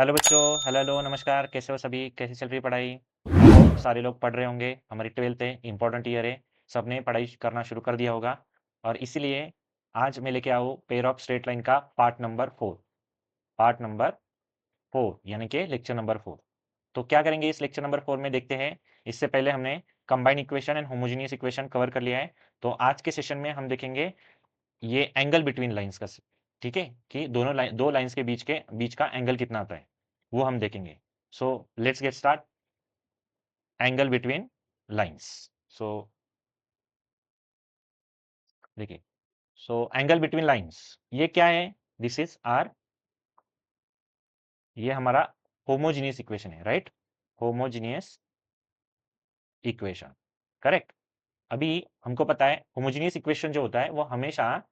Hello बच्चों, hello hello, नमस्कार। कैसे हो सभी? कैसी चल रही है पढ़ाई? आई होप सारे लोग पढ़ रहे होंगे। हमारी 12th है, इंपॉर्टेंट ईयर है। सबने पढ़ाई करना शुरू कर दिया होगा और इसीलिए आज मैं लेके आऊँ पेयर ऑफ स्ट्रेट लाइन का पार्ट नंबर 4 यानी कि लेक्चर नंबर 4। तो क्या करेंगे इस लेक्चर नंबर 4 में देखते हैं। इससे पहले हमने combined equation and homogeneous equation cover कर लिया है। तो आज के सेशन में हम देखेंगे ये एंगल बिटवीन लाइंस का, ठीक है, कि दो लाइंस के बीच का एंगल कितना आता है, वो हम देखेंगे। So let's get start. Angle between lines. So देखिए, सो एंगल बिटवीन लाइंस ये क्या है? दिस इज आर, ये हमारा होमोजीनियस इक्वेशन है, राइट? Homogeneous equation, correct. अभी हमको पता है होमोजीनियस इक्वेशन जो होता है वो हमेशा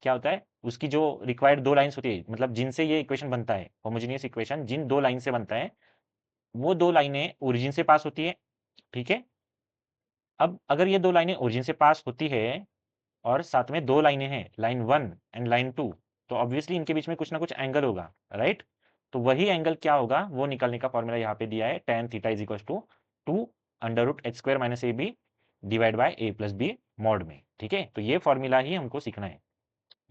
क्या होता है, उसकी जो रिक्वायर्ड दो लाइंस होती है, मतलब जिनसे ये इक्वेशन बनता है, होमोजीनियस इक्वेशन जिन दो लाइन से बनता है, वो दो लाइनें ओरिजिन से पास होती है, ठीक है। अब अगर ये दो लाइनें ओरिजिन से पास होती है और साथ में दो लाइनें हैं, लाइन 1 एंड लाइन 2, तो ऑब्वियसली इनके बीच में कुछ ना कुछ एंगल होगा, राइट? तो वही एंगल क्या होगा वो निकालने का फॉर्मूला यहाँ पे दिया है, tan theta is equal to 2 under root H square minus A B divide by A plus B mod में, ठीक है। तो ये फॉर्मूला ही हमको सीखना है।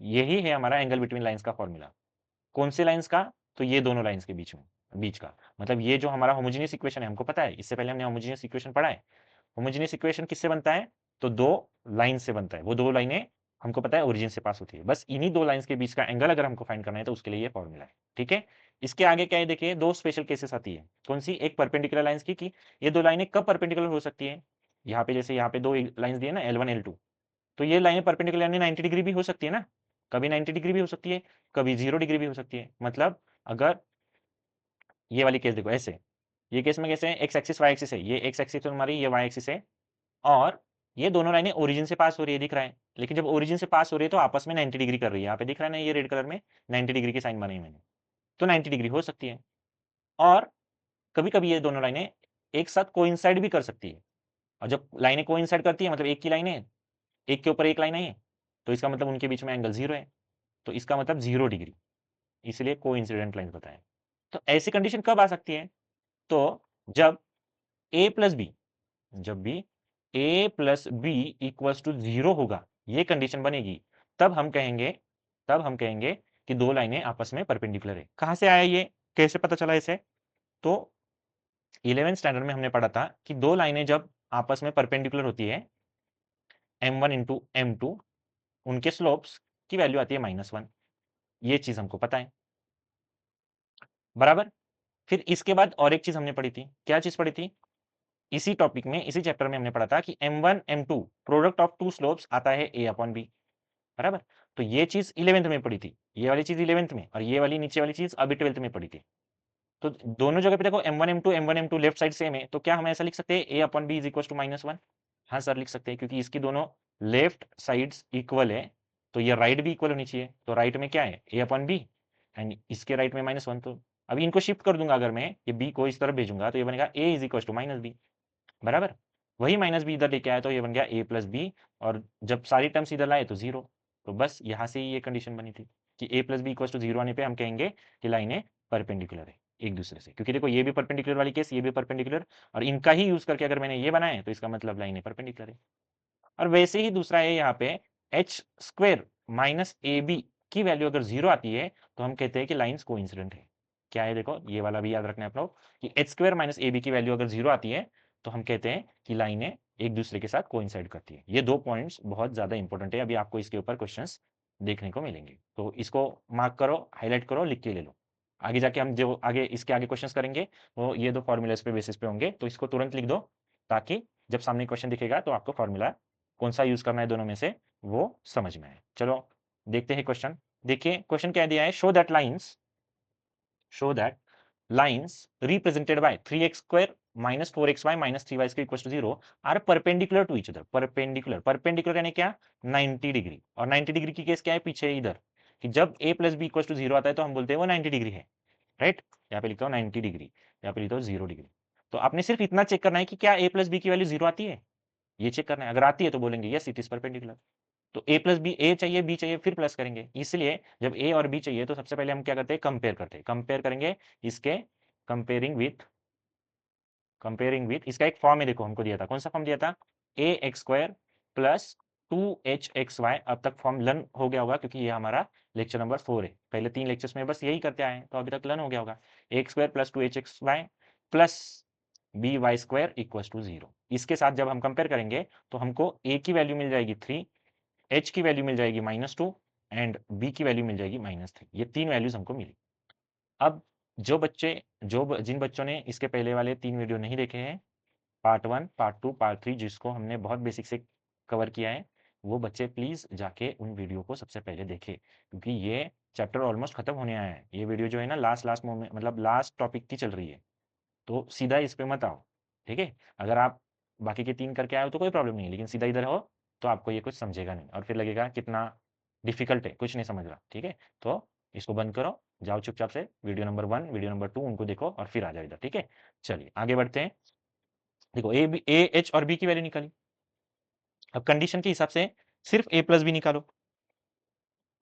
यही है हमारा एंगल बिटवीन लाइंस का फॉर्मूला। कौन से लाइंस का? तो ये दोनों लाइंस के बीच का, मतलब ये जो हमारा होमोजेनियस इक्वेशन है, हमको पता है, इससे पहले हमने होमोजेनियस इक्वेशन पढ़ा है। होमोजेनियस इक्वेशन किससे बनता है? तो दो लाइन से बनता है। वो दो लाइनें हमको पता है ओरिजिन से पास होती है, बस इन्हीं दो लाइंस के बीच का एंगल अगर हमको फाइंड करना है तो उसके लिए ये फॉर्मूला है, ठीक है। इसके आगे क्या है देखिए, दो स्पेशल केसेस आती है। कौन सी? एक परपेंडिकुलर लाइंस की, कि ये दो लाइनें कब परपेंडिकुलर हो सकती है। यहाँ पे जैसे यहाँ पे दो लाइंस दिए ना, L1 L2, तो ये लाइनें परपेंडिकुलर यानी 90 डिग्री भी हो सकती है ना। कभी 90 डिग्री भी हो सकती है, कभी 0 डिग्री भी हो सकती है। मतलब अगर ये वाली केस देखो ऐसे, ये केस में कैसे है, एक्स एक्सिस वाई एक्सिस है, ये एक्स एक्सिस है हमारी, ये वाई एक्सिस है, और ये दोनों लाइनें ओरिजिन से पास हो रही है, दिख रहा है। लेकिन जब ओरिजिन से पास हो रही है तो आपस में 90 डिग्री कर रही है। यहाँ पे दिख रहा है ना, ये रेड कलर में 90 डिग्री की साइन बनाई मैंने, तो 90 डिग्री हो सकती है। और कभी कभी ये दोनों लाइनें एक साथ कोइंसाइड भी कर सकती है। और जब लाइनें कोइंसाइड करती है, मतलब एक की लाइनें एक के ऊपर एक लाइन है, तो इसका मतलब उनके बीच में एंगल 0 है, तो इसका मतलब 0 डिग्री, इसलिए कोइंसिडेंट लाइन बताएं। तो ऐसी कंडीशन कब आ सकती है? तो जब ए प्लस बी, जब भी ए प्लस बी इक्वल्स टू 0 होगा, ये कंडीशन बनेगी, तब हम कहेंगे तब हम कहेंगे कि दो लाइनें आपस में परपेंडिकुलर है। कहां से आया ये, कैसे पता चला इसे? तो 11th स्टैंडर्ड में हमने पढ़ा था कि दो लाइनें जब आपस में परपेंडिकुलर होती है, m1 इंटू m2, उनके स्लोप्स की वैल्यू आती है -1। ये चीज हमको पता है, बराबर। फिर इसके बाद और एक चीज हमने पढ़ी थी, क्या चीज पढ़ी थी? इसी टॉपिक में, इसी चैप्टर में हमने पढ़ा था कि m1 m2 product of two slopes आता है a अपॉन बी, बराबर। तो ये चीज 11th में पढ़ी थी, ये वाली चीज 11th में, और ये वाली नीचे वाली चीज अभी 12th में पढ़ी थी। तो दोनों जगह पे देखो m1 m2 left side same है, तो क्या हम ऐसा लिख सकते हैं a upon B is equal to -1? हाँ सर, लिख सकते हैं, क्योंकि इसकी दोनों लेफ्ट साइड्स इक्वल है, तो ये राइट भी इक्वल होनी चाहिए। तो राइट में क्या है, a अपॉन बी, एंड इसके राइट में -1। तो अभी इनको शिफ्ट कर दूंगा, अगर मैं ये b को इस तरफ भेजूंगा तो ये बनेगा a is equal to -b, बराबर। वही -b इधर लेके आया तो ये बन गया a प्लस बी, और जब सारी टर्म्स इधर लाए तो 0। तो बस यहाँ से ही ये कंडीशन बनी थी कि a plus B equal to 0 आने पे हम कहेंगे कि लाइनें परपेंडिकुलर है एक दूसरे से, क्योंकि देखो ये भी परपेंडिकुलर वाली केस, ये भी परपेंडिकुलर, और इनका ही यूज करके अगर मैंने ये बनाया है तो इसका मतलब लाइनें परपेंडिकुलर है। और वैसे ही दूसरा है यहाँ पे, H square minus A B की वैल्यू अगर 0 आती है तो हम कहते हैं कि लाइन्स कोइंसिडेंट है। क्या है देखो, ये वाला भी याद रखना है आप लोग, कि H square minus A B की वैल्यू अगर 0 आती है तो हम कहते हैं कि लाइनें एक दूसरे के साथ कोइंसाइड करती है। ये दो पॉइंट्स बहुत ज्यादा इंपॉर्टेंट है, अभी आपको इसके ऊपर क्वेश्चंस देखने को मिलेंगे, तो इसको मार्क करो, हाईलाइट करो, लिख के ले लो। आगे जाके हम जो आगे इसके आगे क्वेश्चंस करेंगे वो ये दो फॉर्मूलेस पे बेसिस पे होंगे, तो इसको तुरंत लिख दो, ताकि जब सामने क्वेश्चन दिखेगा तो आपको फॉर्मूला कौन सा यूज करना है दोनों में से वो समझ में आए। चलो देखते हैं क्वेश्चन। देखिए क्वेश्चन क्या दिया है, show that lines represented by 3x square minus 4xy minus 3y square equal to 0 are perpendicular to each other. Perpendicular, perpendicular यानी क्या? 90 डिग्री। और 90 डिग्री की केस क्या है पीछे इधर, कि जब a plus B equal to 0 आता है तो हम बोलते हैं वो 90 डिग्री है, राइट। यहाँ पे लिखता हूँ 90 डिग्री, यहाँ पे लिखता हूँ 0 डिग्री। तो आपने सिर्फ इतना चेक करना है कि क्या a प्लस बी की वैल्यू 0 आती है, ये चेक करना है। अगर आती है तो बोलेंगे यस इट इज परपेंडिकुलर। तो ए प्लस बी, ए चाहिए बी चाहिए, फिर प्लस करेंगे। इसलिए जब ए और बी चाहिए तो सबसे पहले हम क्या करते हैं, कंपेयर करते हैं। कंपेयर करेंगे इसके, कंपेयरिंग विथ इसका एक फॉर्म है, देखो हमको दिया था, कौन सा फॉर्म दिया था, a x square plus 2h(xy)। अब तक फॉर्म लर्न हो गया होगा क्योंकि ये हमारा लेक्चर नंबर 4 है। पहले 3 लेक्चर्स में बस यही करते आए हैं, तो अभी तक लर्न हो गया होगा। X square plus 2h(xy) plus by² equal to 0। इसके साथ जब हम कंपेयर करेंगे तो हमको ए की वैल्यू मिल जाएगी 3, एच की वैल्यू मिल जाएगी -2 एंड बी की वैल्यू मिल जाएगी -3। ये 3 वैल्यूज हमको मिली। अब जो बच्चे जिन बच्चों ने इसके पहले वाले 3 वीडियो नहीं देखे हैं, पार्ट 1, पार्ट 2, पार्ट 3, जिसको हमने बहुत बेसिक से कवर किया है, वो बच्चे प्लीज़ जाके उन वीडियो को सबसे पहले देखें, क्योंकि ये चैप्टर ऑलमोस्ट खत्म होने आया है। ये वीडियो जो है ना लास्ट लास्ट मोमेंट, मतलब लास्ट टॉपिक की चल रही है, तो सीधा इस पे मत आओ, ठीक है? अगर आप बाकी के 3 करके आए हो तो कोई प्रॉब्लम नहीं है, लेकिन सीधा इधर हो तो आपको ये कुछ समझेगा नहीं और फिर लगेगा कितना डिफ़िकल्ट है, कुछ नहीं समझ रहा, ठीक है? तो इसको बंद करो, जाओ चुपचाप से वीडियो नंबर 1, वीडियो नंबर 2 उनको देखो और फिर आ जाओ इधर, ठीक है? चलिए आगे बढ़ते हैं। देखो ए, एच और बी की वैल्यू निकाली। अब कंडीशन के हिसाब से सिर्फ ए प्लस बी निकालो।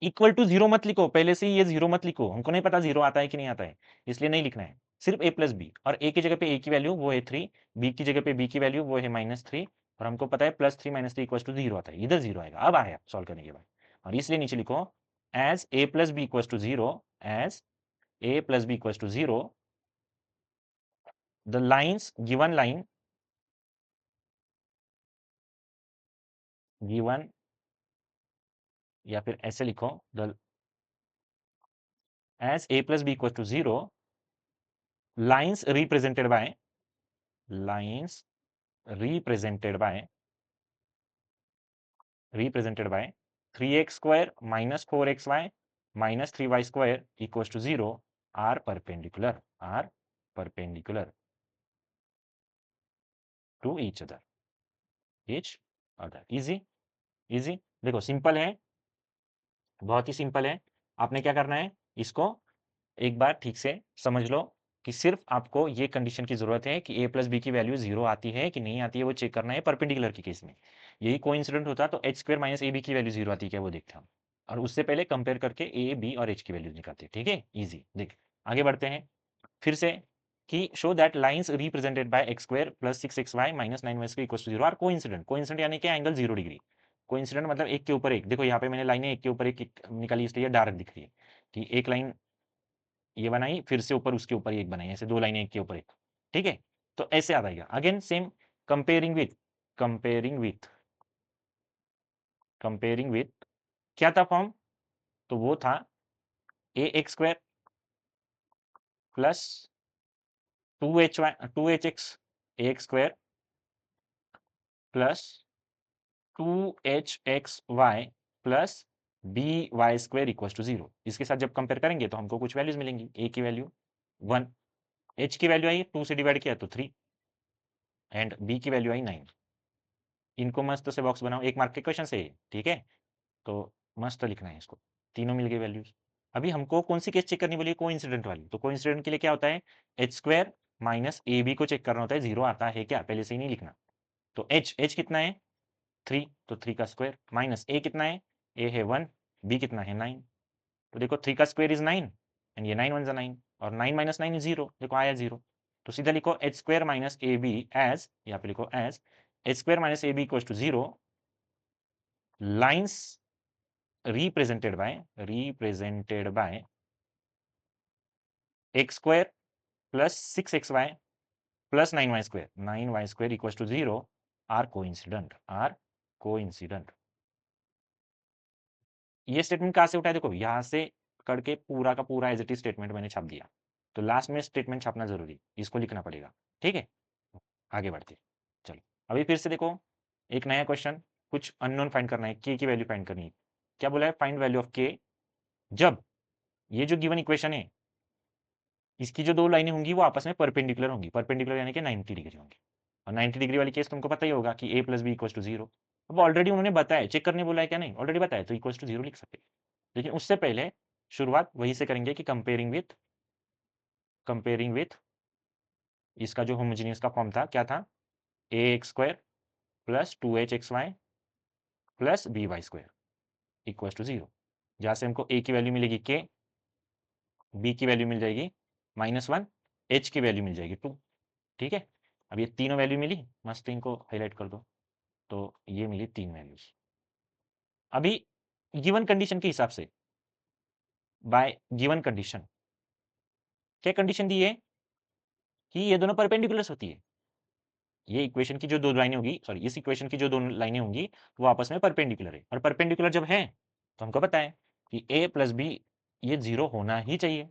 इक्वल टू 0 मत लिखो, पहले से ही ये 0 मत लिखो, हमको नहीं पता 0 आता है कि नहीं आता है, इसलिए नहीं लिखना है। सिर्फ ए प्लस बी, और ए की जगह पे ए की वैल्यू वो है 3, बी की जगह पे बी की वैल्यू वो है -3, और हमको पता है +3 -3 इक्वल टू 0 आता है, इधर 0 आएगा। अब आया सॉल्व करने के बाद, और इसलिए नीचे लिखो as a plus B equal to 0, as a plus B equal to 0, the lines given line, given, या फिर ऐसे लिखो the as a plus B equal to 0, lines lines represented by 3x square minus 4xy minus 3y square equals to 0 are perpendicular to each other। Easy, easy, देखो simple है, बहुत ही simple है। आपने क्या करना है, इसको एक बार ठीक से समझ लो कि सिर्फ आपको ये कंडीशन की जरूरत है कि ए प्लस बी की वैल्यू 0 आती है कि नहीं आती है, वो चेक करना है परपेंडिकुलर के केस में। यही कोइंसिडेंट होता तो h square minus A B की वैल्यू 0 आती है क्या, वो देखते हम, और उससे पहले कंपेयर करके ए बी और एच की वैल्यू निकालते, ठीक है? इजी, देख आगे बढ़ते हैं फिर से कि show that lines represented by x square plus 6xy minus 9y square equal to 0 are coincident. Coincident यानी कि एंगल 0 डिग्री। कोइंसिडेंट मतलब एक के ऊपर एक, देखो यहाँ पे मैंने लाइनें एक के ऊपर एक निकाली इसलिए डार्क दिख रही है कि एक लाइन ये बनाई, फिर से ऊपर उसके ऊपर एक बनाई, ऐसे 2 लाइनें एक के ऊपर एक, ठीक है? तो ऐसे आ जाएगा। Again same, comparing with comparing with comparing with क्या था फॉर्म, तो वो था a x square plus 2h x square plus 2hxy plus by² equal to 0। इसके साथ जब कंपेयर करेंगे तो हमको कुछ वैल्यूज मिलेंगी। ए की वैल्यू 1, एच की वैल्यू आई 2 से डिवाइड किया तो 3, एंड बी की वैल्यू आई 9। इनको मस्त से बॉक्स बनाओ, 1 मार्क के क्वेश्चन से, ठीक है? तो मस्त लिखना है इसको, तीनों मिल गए वैल्यूज। अभी हमको कौन सी केस चेक करनी बोली, कोइंसिडेंट वाली। तो कोइंसिडेंट के लिए क्या होता है, एच स्क्वायर माइनस ए बी को चेक करना होता है, 0 आता है क्या, पहले से ही नहीं लिखना। तो एच कितना है 3, तो 3 का स्क्वायर, माइनस ए कितना है, ए है 1, बी कितना है 9। तो देखो 3 का स्क्वायर इज 9 एंड ये 9 वन जा 9, और 9 माइनस 9 इज 0, देखो आया 0। तो सीधा लिखो एच स्क्वायर माइनस ए बी एज, यहाँ पे लिखो as h square minus A b equal to 0, lines represented by x square plus 6xy plus 9y square, 9y square equals to 0 are coincident। ये statement कहाँ से उठाया, देखो यहाँ से करके पूरा का पूरा एज इट इज स्टेटमेंट मैंने छाप दिया। तो लास्ट में स्टेटमेंट छापना जरूरी, इसको लिखना पड़ेगा, ठीक है? आगे बढ़ते, चलो अभी फिर से देखो एक नया क्वेश्चन, कुछ अननोन फाइंड करना है, के की वैल्यू फाइंड करनी है। क्या बोला है, फाइंड वैल्यू ऑफ के जब ये जो गिवन इक्वेशन है इसकी जो 2 लाइनें होंगी वो आपस में परपेंडिकुलर होंगी, परपेंडिकुलर यानी कि 90 डिग्री होंगी। और 90 डिग्री वाली केस तुमको पता ही होगा कि ए प्लस बी इक्वल टू 0। अब ऑलरेडी उन्होंने बताया, चेक करने बोला है क्या, नहीं ऑलरेडी बताया, तो इक्वल टू 0 लिख सकते हैं। लेकिन उससे पहले शुरुआत वहीं से करेंगे कि कंपेयरिंग विथ इसका जो होमोजेनियस का फॉर्म था क्या था, a x square plus 2h xy plus b y square. Equal to 0, जहाँ से हमको ए की वैल्यू मिलेगी के, बी की वैल्यू मिल जाएगी -1, एच की वैल्यू मिल जाएगी 2। ठीक है, अब ये तीनों वैल्यू मिली, मस्त इनको हाईलाइट कर दो, तो ये मिली 3 वैल्यूज। अभी गिवन कंडीशन के हिसाब से, बाय गिवन कंडीशन, क्या कंडीशन दी है कि ये दोनों परपेंडिकुलर्स होती है। ये इक्वेशन की जो दो लाइनें होगी, सॉरी इस इक्वेशन की जो दो लाइनें होंगी वो आपस में परपेंडिकुलर है, और परपेंडिकुलर जब है तो हमको पता है कि a प्लस बी ये 0 होना ही चाहिए।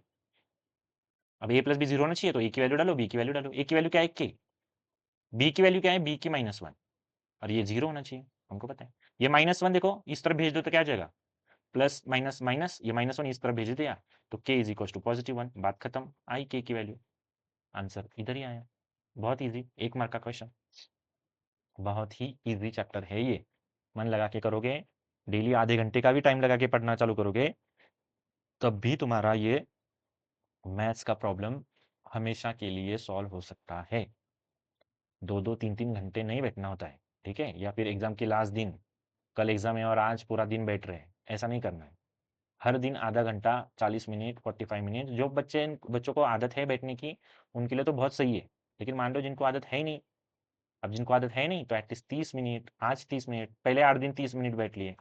अब a प्लस बी 0 होना चाहिए तो a की वैल्यू डालो, b की वैल्यू डालो। a की वैल्यू क्या है k, b की वैल्यू क्या है b की -1, और ये 0 होना चाहिए, हमको पता है। ये -1 देखो इस तरफ भेज दो तो क्या आ जाएगा, प्लस माइनस माइनस, ये -1 इस तरफ भेज दिया तो k इज इक्वल टू +1, बात खत्म, आई k की वैल्यू, आंसर इधर ही आया। बहुत ईजी, 1 मार्क का क्वेश्चन, बहुत ही ईजी चैप्टर है ये। मन लगा के करोगे, डेली आधे घंटे का भी टाइम लगा के पढ़ना चालू करोगे, तब भी तुम्हारा ये मैथ्स का प्रॉब्लम हमेशा के लिए सॉल्व हो सकता है। 2-2 3-3 घंटे नहीं बैठना होता है, ठीक है, या फिर एग्जाम के लास्ट दिन, कल एग्जाम है और आज पूरा दिन बैठ रहे हैं, ऐसा नहीं करना है। हर दिन आधा घंटा, 40 मिनट, 45 मिनट, जो बच्चों को आदत है बैठने की उनके लिए तो बहुत सही है, लेकिन मान लो जिनको आदत है ही नहीं, अब जिनको आदत है नहीं तो एटलीस्ट 30 मिनट, आज 30 मिनट, पहले 8 दिन 30 मिनट बैठ लिए,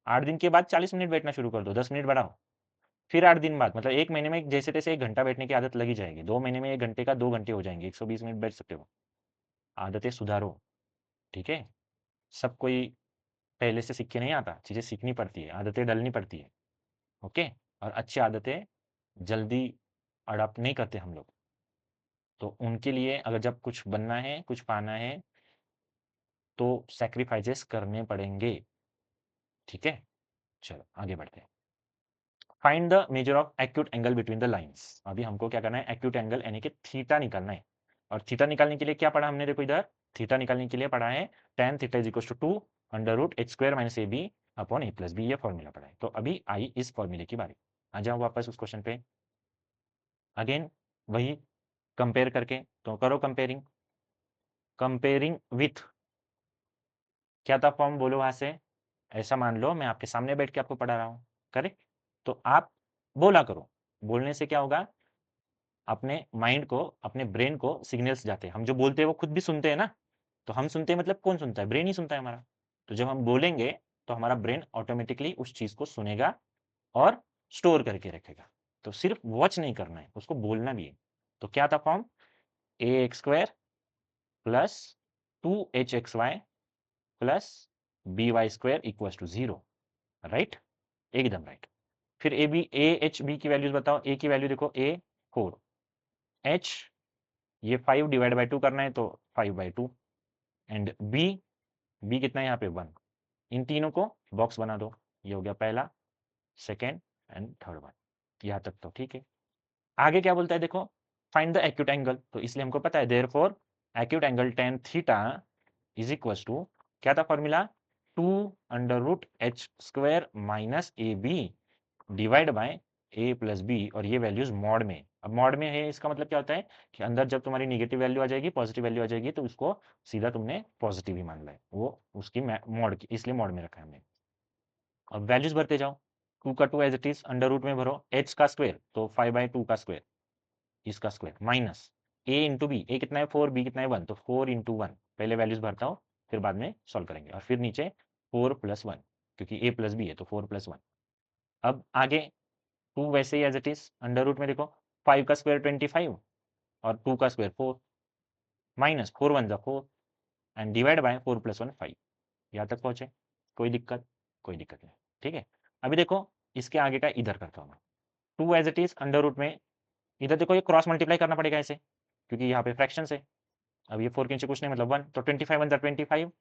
8 दिन के बाद 40 मिनट बैठना शुरू कर दो, 10 मिनट बढ़ाओ, फिर 8 दिन बाद, मतलब 1 महीने में जैसे तैसे 1 घंटा बैठने की आदत लगी जाएगी, 2 महीने में 1 घंटे का 2 घंटे हो जाएंगे, 120 मिनट बैठ सकते हो। आदतें सुधारो, ठीक है। सब कोई पहले से सीख के नहीं आता, चीज़ें सीखनी पड़ती है, आदतें डलनी पड़ती है, ओके। और अच्छी आदतें जल्दी अडॉप्ट नहीं करते हम लोग, तो उनके लिए अगर जब कुछ बनना है, कुछ पाना है, तो सैक्रिफाइसेस करने पड़ेंगे, ठीक है। चलो आगे बढ़ते हैं। Find the measure of acute angle between the lines. अभी हमको क्या करना है, एक्यूट एंगल यानी कि थीटा निकालना है, और थीटा निकालने के लिए क्या पढ़ा हमने, देखो इधर थीटा निकालने के लिए पढ़ा है tan theta is equal to 2 √h² - ab upon a plus b, ये फॉर्मूला पढ़ा है। तो अभी आई इस फॉर्मूले की बारी, आ जाओ वापस उस क्वेश्चन पे, अगेन वही कंपेयर करके, तो करो कंपेयरिंग, कंपेयरिंग विथ, क्या था फॉर्म बोलो वहां से, ऐसा मान लो मैं आपके सामने बैठ के आपको पढ़ा रहा हूँ, करेक्ट, तो आप बोला करो, बोलने से क्या होगा, अपने माइंड को, अपने ब्रेन को सिग्नल्स जाते हैं, हम जो बोलते हैं वो खुद भी सुनते हैं ना, तो हम सुनते हैं मतलब कौन सुनता है, ब्रेन ही सुनता है हमारा, तो जब हम बोलेंगे तो हमारा ब्रेन ऑटोमेटिकली उस चीज को सुनेगा और स्टोर करके रखेगा। तो सिर्फ वॉच नहीं करना है, उसको बोलना भी है। तो क्या था form, ax² plus 2hxy plus by² equal to 0, right, एकदम राइट। फिर a b, a h b की वैल्यूज बताओ, ए की वैल्यू देखो, ए 4, एच ये 5 डिवाइड बाई 2 करना है तो 5/2, एंड बी, बी कितना है यहाँ पे 1, इन तीनों को बॉक्स बना दो, ये हो गया पहला, सेकेंड एंड थर्ड वन, यहाँ तक तो ठीक है। आगे क्या बोलता है देखो, फाइंड द एक्यूट एंगल, तो इसलिए हमको पता है therefore acute angle tan theta is equal to, क्या था formula, 2√h² minus A B divide by A plus b, और ये वैल्यूज मॉड में, अब मॉड में है इसका मतलब क्या होता है कि अंदर जब तुम्हारी नेगेटिव वैल्यू आ जाएगी, पॉजिटिव वैल्यू आ जाएगी, तो उसको सीधा तुमने पॉजिटिव ही मान लिया है, वो उसकी मॉड की, इसलिए मॉड में रखा है हमने। अब वैल्यूज भरते जाओ, 2 का 2 as it is, under root में भरो, h का स्क्वायर तो 5/2 का स्क्वायर, इसका square minus a into b, a कितना है 4, बी कितना है 1, तो 4 × 1, पहले वैल्यूज भरता हूँ फिर बाद में सॉल्व करेंगे, और फिर नीचे 4+1, क्योंकि a प्लस बी है तो 4+1। अब आगे 2 वैसे ही as it is, under root में देखो 5 का स्क्वायर 25 और 2 का स्क्वायर 4, माइनस 4 1 जा 4, एंड डिवाइड बाय 4+1 5, यहाँ तक पहुंचे, कोई दिक्कत, कोई दिक्कत नहीं, ठीक है। अभी देखो इसके आगे का इधर करता हूँ मैं, 2 as it is under root में, इधर देखो ये क्रॉस मल्टीप्लाई करना पड़ेगा ऐसे, क्योंकि यहाँ पे फ्रैक्शन है। अब ये 4 के नीचे कुछ नहीं मतलब 1, तो 25 1 जा 25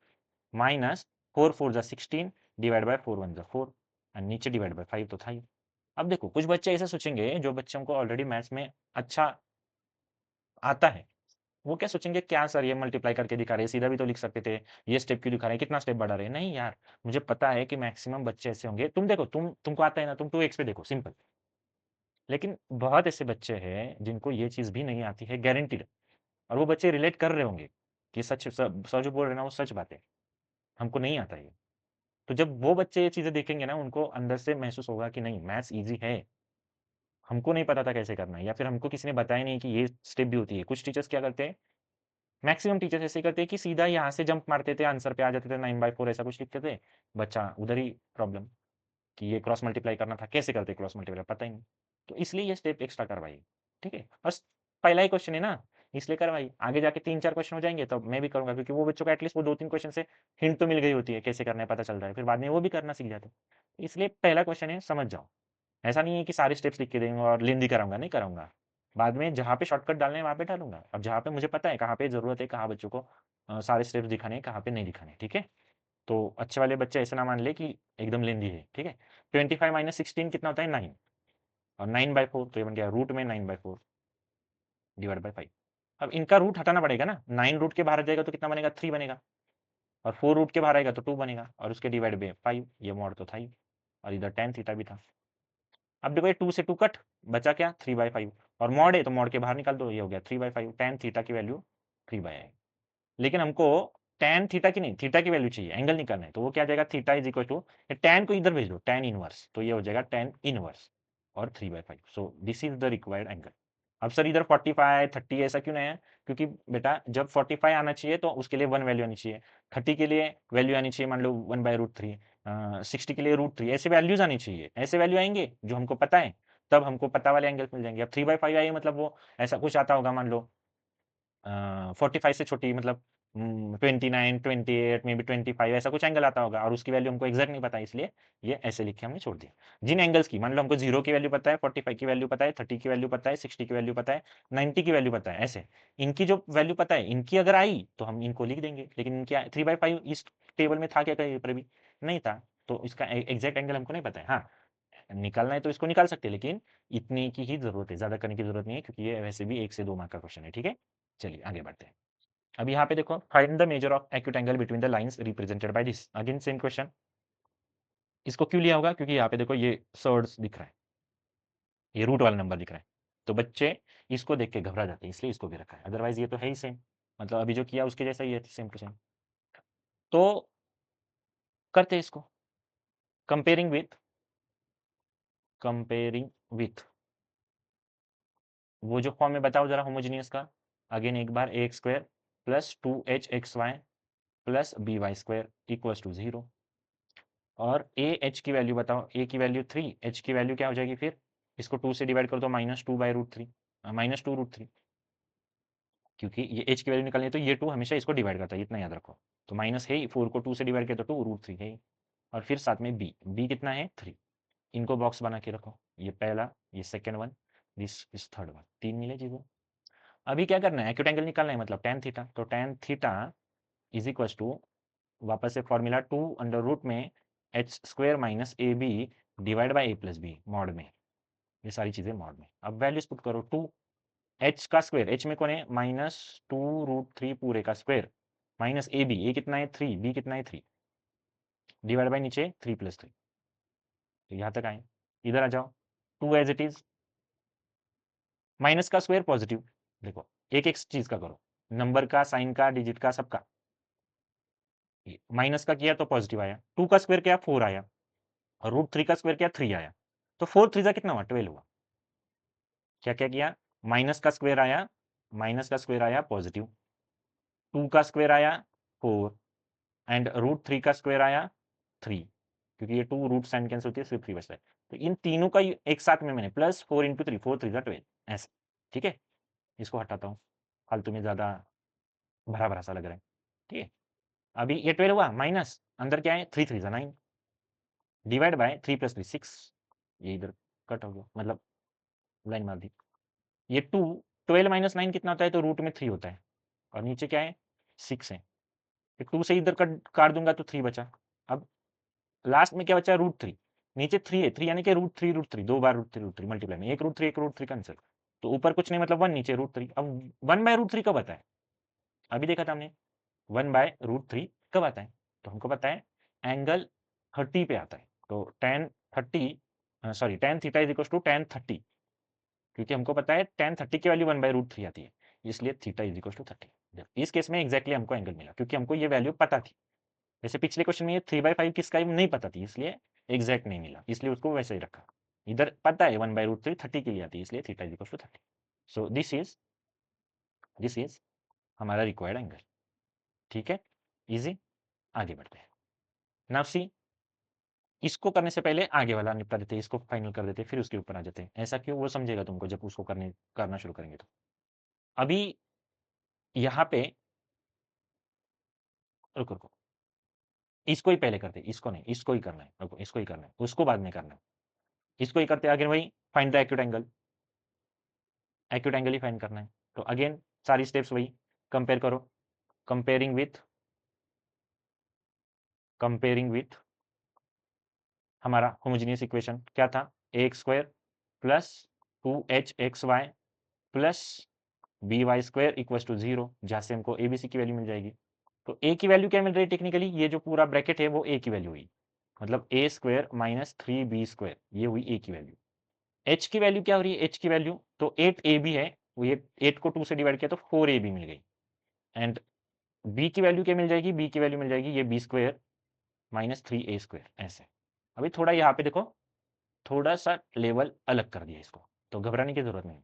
माइनस 4 4 जा 16 डिवाइड बाय 4 1 जा 4, एंड नीचे डिवाइड बाय 5 तो था ही। अब देखो कुछ बच्चे ऐसे सोचेंगे, जो बच्चों को ऑलरेडी मैथ्स में अच्छा आता है, वो क्या सोचेंगे, क्या सर ये मल्टीप्लाई करके दिखा रहे हैं, सीधा भी तो लिख सकते थे, ये स्टेप क्यों दिखा रहे हैं, कितना स्टेप बढ़ा रहे हैं, नहीं यार, मुझे पता है कि मैक्सिमम बच्चे ऐसे होंगे, तुम देखो, तुमको आता है ना, तुम 2x पे देखो सिंपल, लेकिन बहुत ऐसे बच्चे हैं जिनको ये चीज भी नहीं आती है, गारंटीड, और वो बच्चे रिलेट कर रहे होंगे कि सच सर जो बोल रहे हैं ना वो सच बात है, हमको नहीं आता ये, तो जब वो बच्चे ये चीज़ें देखेंगे ना, उनको अंदर से महसूस होगा कि नहीं, मैथ्स ईज़ी है। हमको नहीं पता था कैसे करना है, या फिर हमको किसी ने बताया नहीं कि ये स्टेप भी होती है। कुछ टीचर्स क्या करते हैं, मैक्सिमम टीचर्स ऐसे करते हैं कि सीधा यहाँ से जंप मारते थे, आंसर पे आ जाते थे, 9/4 ऐसा कुछ लिखते थे, बच्चा उधर ही प्रॉब्लम कि ये क्रॉस मल्टीप्लाई करना था, कैसे करते क्रॉस मल्टीप्लाई, पता ही नहीं। तो इसलिए ये स्टेप एक्स्ट्रा करवाई, ठीक है? बस पहला ही क्वेश्चन है ना, इसलिए करवाई। आगे जाके 3-4 क्वेश्चन हो जाएँगे तब मैं भी करूँगा, क्योंकि वो बच्चों को एटलीस्ट वो 2-3 क्वेश्चन से हिंट तो मिल गई होती है, कैसे करना है पता चल रहा है, फिर बाद में वो भी करना सीख जाते हैं। इसलिए पहला क्वेश्चन है, समझ जाओ। ऐसा नहीं है कि सारे स्टेप्स लिख के देंगे और लेंदी कराऊँगा, नहीं कराऊँगा। बाद में जहाँ पे शॉर्टकट डालने हैं वहाँ पे डालूँगा। अब जहाँ पे मुझे पता है कहाँ पे ज़रूरत है, कहाँ बच्चों को सारे स्टेप्स दिखाने हैं, कहाँ पे नहीं दिखाने हैं, ठीक है? तो अच्छे वाले बच्चे ऐसा ना मान ले कि एकदम लेंदी है, ठीक है? 25 माइनस 16 कितना होता है? 9, और 9/4 तो ये बन गया रूट में 9/4 डिवाइड बाय 5। अब इनका रूट हटाना पड़ेगा ना, 9 रूट के बाहर आ जाएगा तो कितना बनेगा? 3 बनेगा, और 4 रूट के बाहर आएगा तो 2 बनेगा, और उसके डिवाइड बाय 5, ये मॉड तो था ही, और इधर tan थीटा भी था। अब देखो ये 2 से 2 कट, बचा क्या? 3/5, और मॉड है तो मॉड के बाहर निकाल दो, ये हो गया 3/5, tan थीटा की वैल्यू 3/5। लेकिन हमको tan थीटा की नहीं, थीटा की वैल्यू चाहिए, एंगल निकालना है, तो वो क्या आ जाएगा? Theta is equal to, tan को इधर भेज दो, tan इनवर्स, तो ये हो जाएगा tan इनवर्स और 3/5। सो this is the required angle. अब सर इधर 45 30 ऐसा क्यों नहीं है? क्योंकि बेटा जब 45 आना चाहिए तो उसके लिए 1 वैल्यू आनी चाहिए, 30 के लिए वैल्यू आनी चाहिए मान लो 1/√3, 60 के लिए √3, ऐसे वैल्यूज आनी चाहिए। ऐसे वैल्यू आएंगे जो हमको पता है, तब हमको पता वाले एंगल्स मिल जाएंगे। अब 3/5 आइए मतलब वो ऐसा कुछ आता होगा, मान लो 45 से छोटी, मतलब 29, 28 मे बी 25 ऐसा कुछ एंगल आता होगा, और उसकी वैल्यू हमको एग्जैक्ट नहीं पता, इसलिए ये ऐसे लिख के हमने छोड़ दिया। जिन एंगल्स की मान लो हमको 0 की वैल्यू पता है, 45 की वैल्यू पता है, 30 की वैल्यू पता है, 60 की वैल्यू पता है, 90 की वैल्यू पता है, ऐसे इनकी जो वैल्यू पता है, इनकी अगर आई तो हम इनको लिख देंगे। लेकिन इनकी 3/5 इस टेबल में था क्या कहीं पर भी? नहीं था, तो इसका एग्जैक्ट एंगल हमको नहीं पता है। हाँ, निकालना है तो इसको निकाल सकते हैं, लेकिन इतनी की ही जरूरत है, ज्यादा करने की जरूरत नहीं है, क्योंकि ये वैसे भी 1 से 2 मार्क का क्वेश्चन है, ठीक है? चलिए आगे बढ़ते हैं। अब यहाँ पे देखो, find the measure of acute angle between the lines represented by this. Again same question. इसको क्यों लिया होगा? क्योंकि यहाँ पे देखो ये सर्ड्स दिख रहा है, ये रूट वाला नंबर दिख रहा है, तो बच्चे इसको देख के घबरा जाते हैं, इसलिए इसको भी रखा है। अदरवाइज ये तो है ही सेम, मतलब अभी जो किया उसके जैसा ही है, सेम टू सेम। तो करते हैं इसको, कंपेयरिंग विथ, कंपेयरिंग विथ वो जो फॉर्म में बताओ जरा होमोजीनियस का। अगेन एक बार a square plus 2hxy plus by² equals to 0। और ए एच की वैल्यू बताओ, ए की वैल्यू 3, एच की वैल्यू क्या हो जाएगी फिर? इसको 2 से डिवाइड कर दो, -2/√3, -2√3, क्योंकि ये एच की वैल्यू निकालनी है तो ये 2 हमेशा इसको डिवाइड करता है, इतना याद रखो। तो माइनस है ही, 4 को 2 से डिवाइड किया तो 2√3 है ही। और फिर साथ में बी, बी कितना है? 3। इनको बॉक्स बना के रखो, ये पहला, ये second one, this is third one, 3 मिले चीजें। अभी क्या करना है? एक्यूट एंगल निकालना है, मतलब tan थीटा। तो tan theta is equal to, वापस से फॉर्मूला 2 अंडर रूट में h square minus A B divide by a plus B, mod में, ये सारी चीजें मॉड में। अब वैल्यूज पुट करो, 2 एच का स्क्वायर, एच में कौन है? -2√3 पूरे का square, minus A b, a कितना है? 3, बी कितना है? 3, डिवाइड बाई नीचे 3+3। तो यहाँ तक आए, इधर आ जाओ, 2 एज इट इज, माइनस का स्क्वायर पॉजिटिव, देखो एक एक चीज का करो, नंबर का, साइन का, डिजिट का, सबका। माइनस का किया तो पॉजिटिव आया, 2 का स्क्वायर किया 4 आया, और √3 का स्क्वायर किया 3 आया, तो 4 3 कितना हुआ? 12 हुआ। क्या क्या किया? माइनस का स्क्वायर आया, माइनस का स्क्वायर आया पॉजिटिव, 2 का स्क्वायर आया 4, एंड √3 का स्क्वायर आया 3, क्योंकि ये 2 रूट साइन कैंसिल होती है, सिर्फ 3 बचता है। तो इन तीनों का एक साथ में मैंने प्लस 4 × 3, 4 3 12, ऐसे, ठीक है? इसको हटाता हूँ, फालतू में ज्यादा भरा भरा सा लग रहा है, ठीक है? अभी ये 12 हुआ, माइनस अंदर क्या है? 3 3 9, डिवाइड बाय 3+3 6, ये इधर कट हो गया, मतलब लाइन मार दी। ये 2, 12 माइनस 9 कितना होता है? तो रूट में 3 होता है, और नीचे क्या है? 6 है। 2 से इधर काट दूंगा तो 3 बचा। अब लास्ट में क्या बचा? √3, नीचे 3 है, 3 यानी कि √3 दो बार √3 मल्टीप्लाई में, एक √3 कैंसिल, तो ऊपर कुछ नहीं, मतलब 1, नीचे √3। अब 1/√3 कब आता है? अभी देखा था हमने, 1/√3 कब आता है? तो हमको पता है एंगल 30 पे आता है, तो tan 30, sorry tan theta is equal to tan 30, क्योंकि हमको पता है tan 30 की वैल्यू 1/√3 आती है, इसलिए थीटा इज इक्वल टू 30। इस केस में एग्जैक्टली हमको एंगल मिला, क्योंकि हमको ये वैल्यू पता थी। जैसे पिछले क्वेश्चन में ये 3/5 किसका है नहीं पता थी, इसलिए एग्जैक्ट नहीं मिला, इसलिए उसको वैसे ही रखा। इधर पता है 1/√3 30 के लिए आती है, इसलिए theta is equal to 30। So this is हमारा रिक्वायर्ड एंगल। ठीक है, इजी। आगे बढ़ते हैं। नाउ सी, इसको करने से पहले आगे वाला निपटा देते हैं, इसको फाइनल कर देते हैं, फिर उसके ऊपर आ जाते हैं। ऐसा क्यों, वो समझेगा तुमको जब उसको करना शुरू करेंगे तो। अभी यहाँ पे रुको रुको, इसको ही पहले करते हैं, इसको नहीं, इसको ही करना है, रुको इसको ही करना है, उसको बाद में करना है। इसको ही करते हैं आगे, वही find the acute angle, acute angle he find करना है। तो अगेन सारी स्टेप्स वही, कंपेयर करो, कंपेयरिंग विथ हमारा होमोजेनियस इक्वेशन क्या था, ax² plus 2hxy plus by² equal to 0, जहां से हमको abc की वैल्यू मिल जाएगी। तो a की वैल्यू क्या मिल रही है टेक्निकली, ये जो पूरा ब्रैकेट है वो a की वैल्यू हुई, मतलब a² माइनस 3b², ये हुई a की वैल्यू। h की वैल्यू क्या हो रही है, h की वैल्यू तो 8ab है, वो ये 8 को 2 से डिवाइड किया तो 4ab मिल गई। एंड b की वैल्यू क्या मिल जाएगी, b की वैल्यू मिल जाएगी ये b² माइनस 3a², ऐसे। अभी थोड़ा यहाँ पे देखो, थोड़ा सा लेवल अलग कर दिया इसको, तो घबराने की जरूरत नहीं,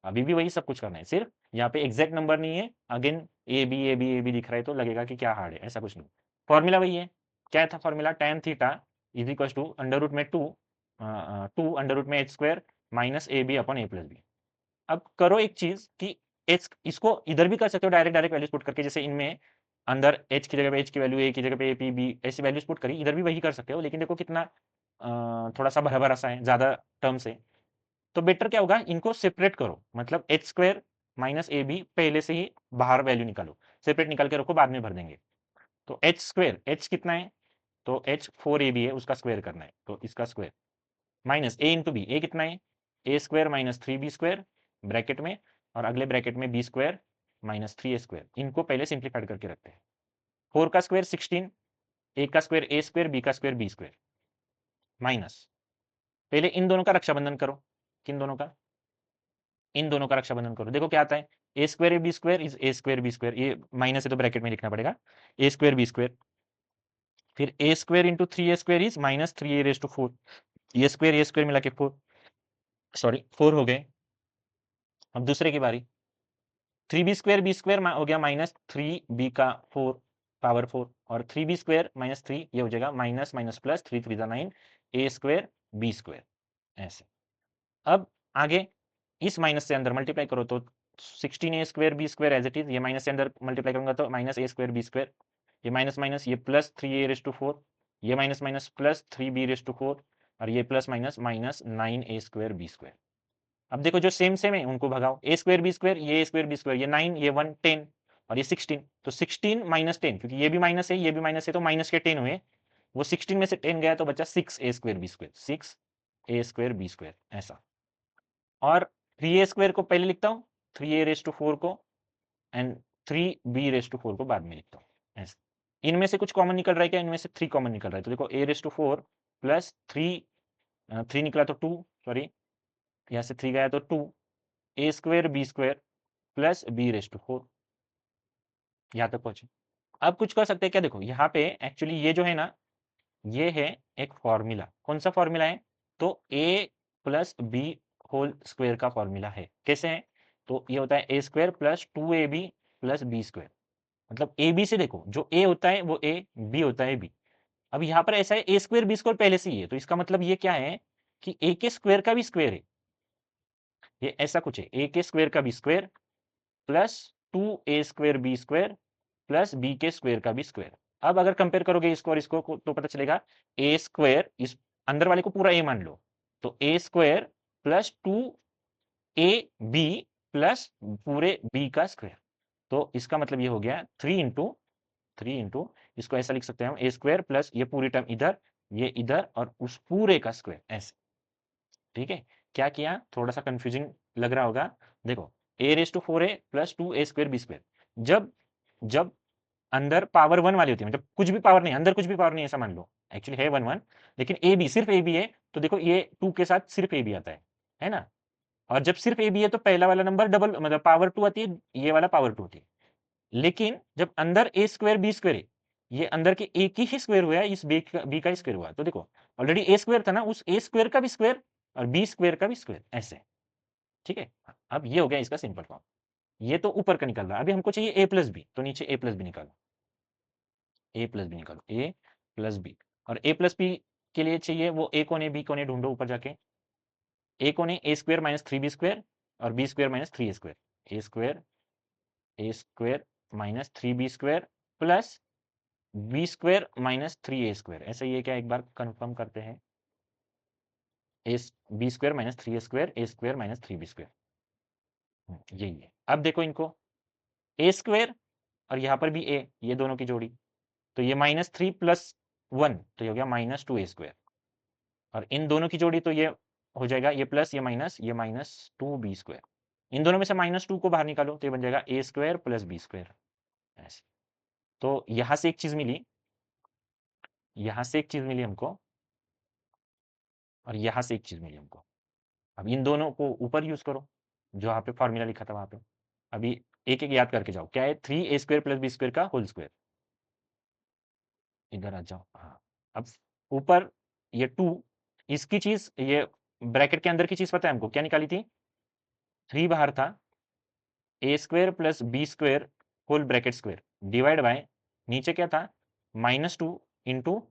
अभी भी वही सब कुछ करना है, सिर्फ यहाँ पे एग्जैक्ट नंबर नहीं है। अगेन ए बी दिख रहा है तो लगेगा कि क्या हार्ड है, ऐसा कुछ नहीं। फॉर्मूला वही है, क्या था formula, tan theta is equal to under root में 2 अंडर रूट में h² माइनस ab/a+b। अब करो एक चीज कि h इसको इधर भी कर सकते हो, डायरेक्ट डायरेक्ट वैल्यूज पुट करके, जैसे इनमें अंदर h की जगह पे h की वैल्यू, a की जगह पे a p b ऐसी वैल्यूज पुट करी, इधर भी वही कर सकते हो, लेकिन देखो कितना थोड़ा सा भरा भरा सा है, ज्यादा टर्म्स है। तो बेटर क्या होगा, इनको सेपरेट करो, मतलब h² माइनस ए बी पहले से ही बाहर वैल्यू निकालो, सेपरेट निकाल के रखो, बाद में भर देंगे। तो h² h कितना है, तो h 4ab है, उसका स्क्वायर करना है, तो इसका square minus a into b, a कितना है, a² माइनस 3b² ब्रैकेट में, और अगले ब्रैकेट में b² माइनस 3a², इनको पहले सिंप्लीफाइड करके रखते हैं। 4 का स्क्वायर 16, a का स्क्वायर a², b का स्क्वायर b² माइनस, पहले इन दोनों का रक्षाबंधन करो, किन दोनों का, इन दोनों का रक्षाबंधन करो, देखो क्या आता है, a² b² इज a²b², ये माइनस है तो ब्रैकेट में लिखना पड़ेगा, a²b², फिर a² into 3a² is minus 3a⁴, ये स्क्वायर मिला के 4, सॉरी 4 हो गए। अब दूसरे की बारी, 3b² हो गया माइनस 3b का 4 पावर 4, और 3b² माइनस 3 ये हो जाएगा minus minus plus 3 3 9, a² b², ऐसे। अब आगे इस माइनस से अंदर मल्टीप्लाई करो तो 16a² b² as it is, ये माइनस से अंदर मल्टीप्लाई करूंगा तो माइनस a² b², ये माइनस माइनस ये प्लस 3a⁴, ये माइनस माइनस प्लस 3b⁴, और ये plus minus minus 9a² b²। अब देखो जो सेम सेम है उनको भगाओ, a² b², ये a² b², ये 9, ये 1 10, और ये 16, तो 16 माइनस 10, क्योंकि ये भी माइनस है ये भी माइनस है, तो माइनस के 10 हुए, वो 16 में से 10 गया तो बचा 6a² b², 6a² b², ऐसा। और 3a² को पहले लिखता हूँ, 3a⁴ को, एंड 3b⁴ को बाद में लिखता हूँ, ऐसे। इनमें से कुछ कॉमन निकल रहा है क्या, इनमें से 3 कॉमन निकल रहा है, तो देखो a⁴ प्लस 3 निकला तो 2, सॉरी यहाँ से 3 गया तो 2, a² b² प्लस b⁴, यहाँ तक पहुंचे। अब कुछ कर सकते हैं क्या, देखो यहाँ पे एक्चुअली ये जो है ना, ये है एक फॉर्मूला, कौन सा फॉर्मूला है, तो a plus b whole square का फॉर्मूला है, कैसे है, तो ये होता है a² plus 2ab plus b², मतलब ए बी से देखो, जो a होता है वो a, b होता है b। अब यहाँ पर ऐसा है a² b² पहले से ही है, तो इसका मतलब ये क्या है कि a के स्क्वायर का भी स्क्वायर है, ये ऐसा कुछ है, a के स्क्वायर का भी square plus 2a² b² plus b के स्क्वायर का भी स्क्वायर। अब अगर कंपेयर करोगे इसको और इसको तो पता चलेगा a², इस अंदर वाले को पूरा a मान लो, तो a² प्लस 2ab प्लस पूरे b का स्क्वायर, तो इसका मतलब ये हो गया 3 इंटू, इसको ऐसा लिख सकते हैं हम, a² प्लस ये पूरी टर्म इधर, ये इधर, और उस पूरे का स्क्वायर, ऐसे। ठीक है, क्या किया, थोड़ा सा कंफ्यूजिंग लग रहा होगा, देखो a⁴ है प्लस 2a² b², जब जब अंदर पावर 1 वाली होती है, मतलब कुछ भी पावर नहीं, अंदर कुछ भी पावर नहीं, ऐसा मान लो, एक्चुअली है 1 1, लेकिन ए बी, सिर्फ ए बी है, तो देखो ये 2 के साथ सिर्फ ए बी आता है ना, और जब सिर्फ ए बी है तो पहला वाला नंबर डबल, मतलब पावर 2 आती है, ये वाला पावर 2 होती है। लेकिन जब अंदर a² b² है, ये अंदर के ए की ही स्क्वायर हुआ है, इस बी का स्क्वायर हुआ है। तो देखो ऑलरेडी ए स्क्वायर था ना, उस ए स्क्वायर का भी स्क्वायर और बी स्क्वायर का भी स्क्वायर, ऐसे। ठीक है, अब ये हो गया इसका सिंपल फॉर्म। ये तो ऊपर का निकल रहा है, अभी हमको चाहिए ए प्लस बी, तो नीचे ए प्लस बी निकालो, ए प्लस बी निकालो, ए प्लस बी। और ए प्लस बी के लिए चाहिए वो ए कौन है बी कौन है, ढूंढो ऊपर जाके। ए कौन है, a square minus 3 b square और b square minus 3 a square. A square minus 3 b square plus b square minus 3 a square. ऐसा ही है क्या, एक बार कंफर्म करते हैं। A b square minus 3 a square minus 3 b square, यही है। अब देखो इनको, ए स्क्वायर और यहाँ पर भी ए, ये दोनों की जोड़ी, तो ये माइनस 3 प्लस 1 तो ये हो गया माइनस 2 ए स्क्वायर। और इन दोनों की जोड़ी तो ये हो जाएगा, ये प्लस ये माइनस 2 बी स्क्वायर। इन दोनों में से माइनस 2 को बाहर निकालो तो ये बन जाएगा ए स्क्वायर प्लस बी स्क्वायर, ऐसे। तो यहां से एक चीज मिली, यहां से एक चीज मिली हमको, और यहां से एक चीज मिली हमको। अब इन दोनों को ऊपर यूज करो, जो यहाँ पे फॉर्मूला लिखा था वहां पे। अभी एक एक याद करके जाओ, क्या है, 3 a square plus b square का होल स्क्वायर। इधर आ जाओ, हाँ। अब ऊपर ये 2, इसकी चीज, ये ब्रैकेट के अंदर की चीज पता है हमको, क्या निकाली थी, 3 बाहर था, a square plus b square whole bracket square divide by, नीचे क्या था, -2 into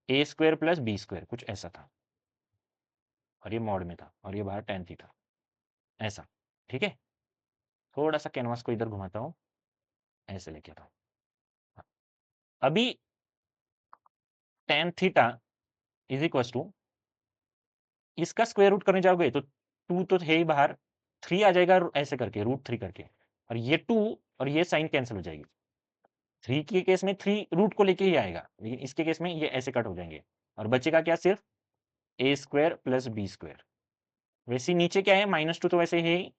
a square plus b square, कुछ ऐसा था। और ये मॉड में था, और ये बाहर टेन थीटा, ऐसा। ठीक है, थोड़ा सा कैनवास को इधर घुमाता हूँ, ऐसे लेके आता हूँ। अभी tan theta is equal to, इसका स्क्वायर रूट करने जाओगे तो 2 तो है ही बाहर, 3 आ जाएगा ऐसे करके, √3 करके, और ये 2 और ये साइन कैंसिल हो जाएगी। 3 के केस में 3 रूट को लेके ही आएगा, लेकिन इसके केस में ये ऐसे कट हो जाएंगे, और बचेगा क्या, सिर्फ ए स्क्वायर प्लस बी स्क्वायर। वैसे ही नीचे क्या है, -2 तो वैसे है ही,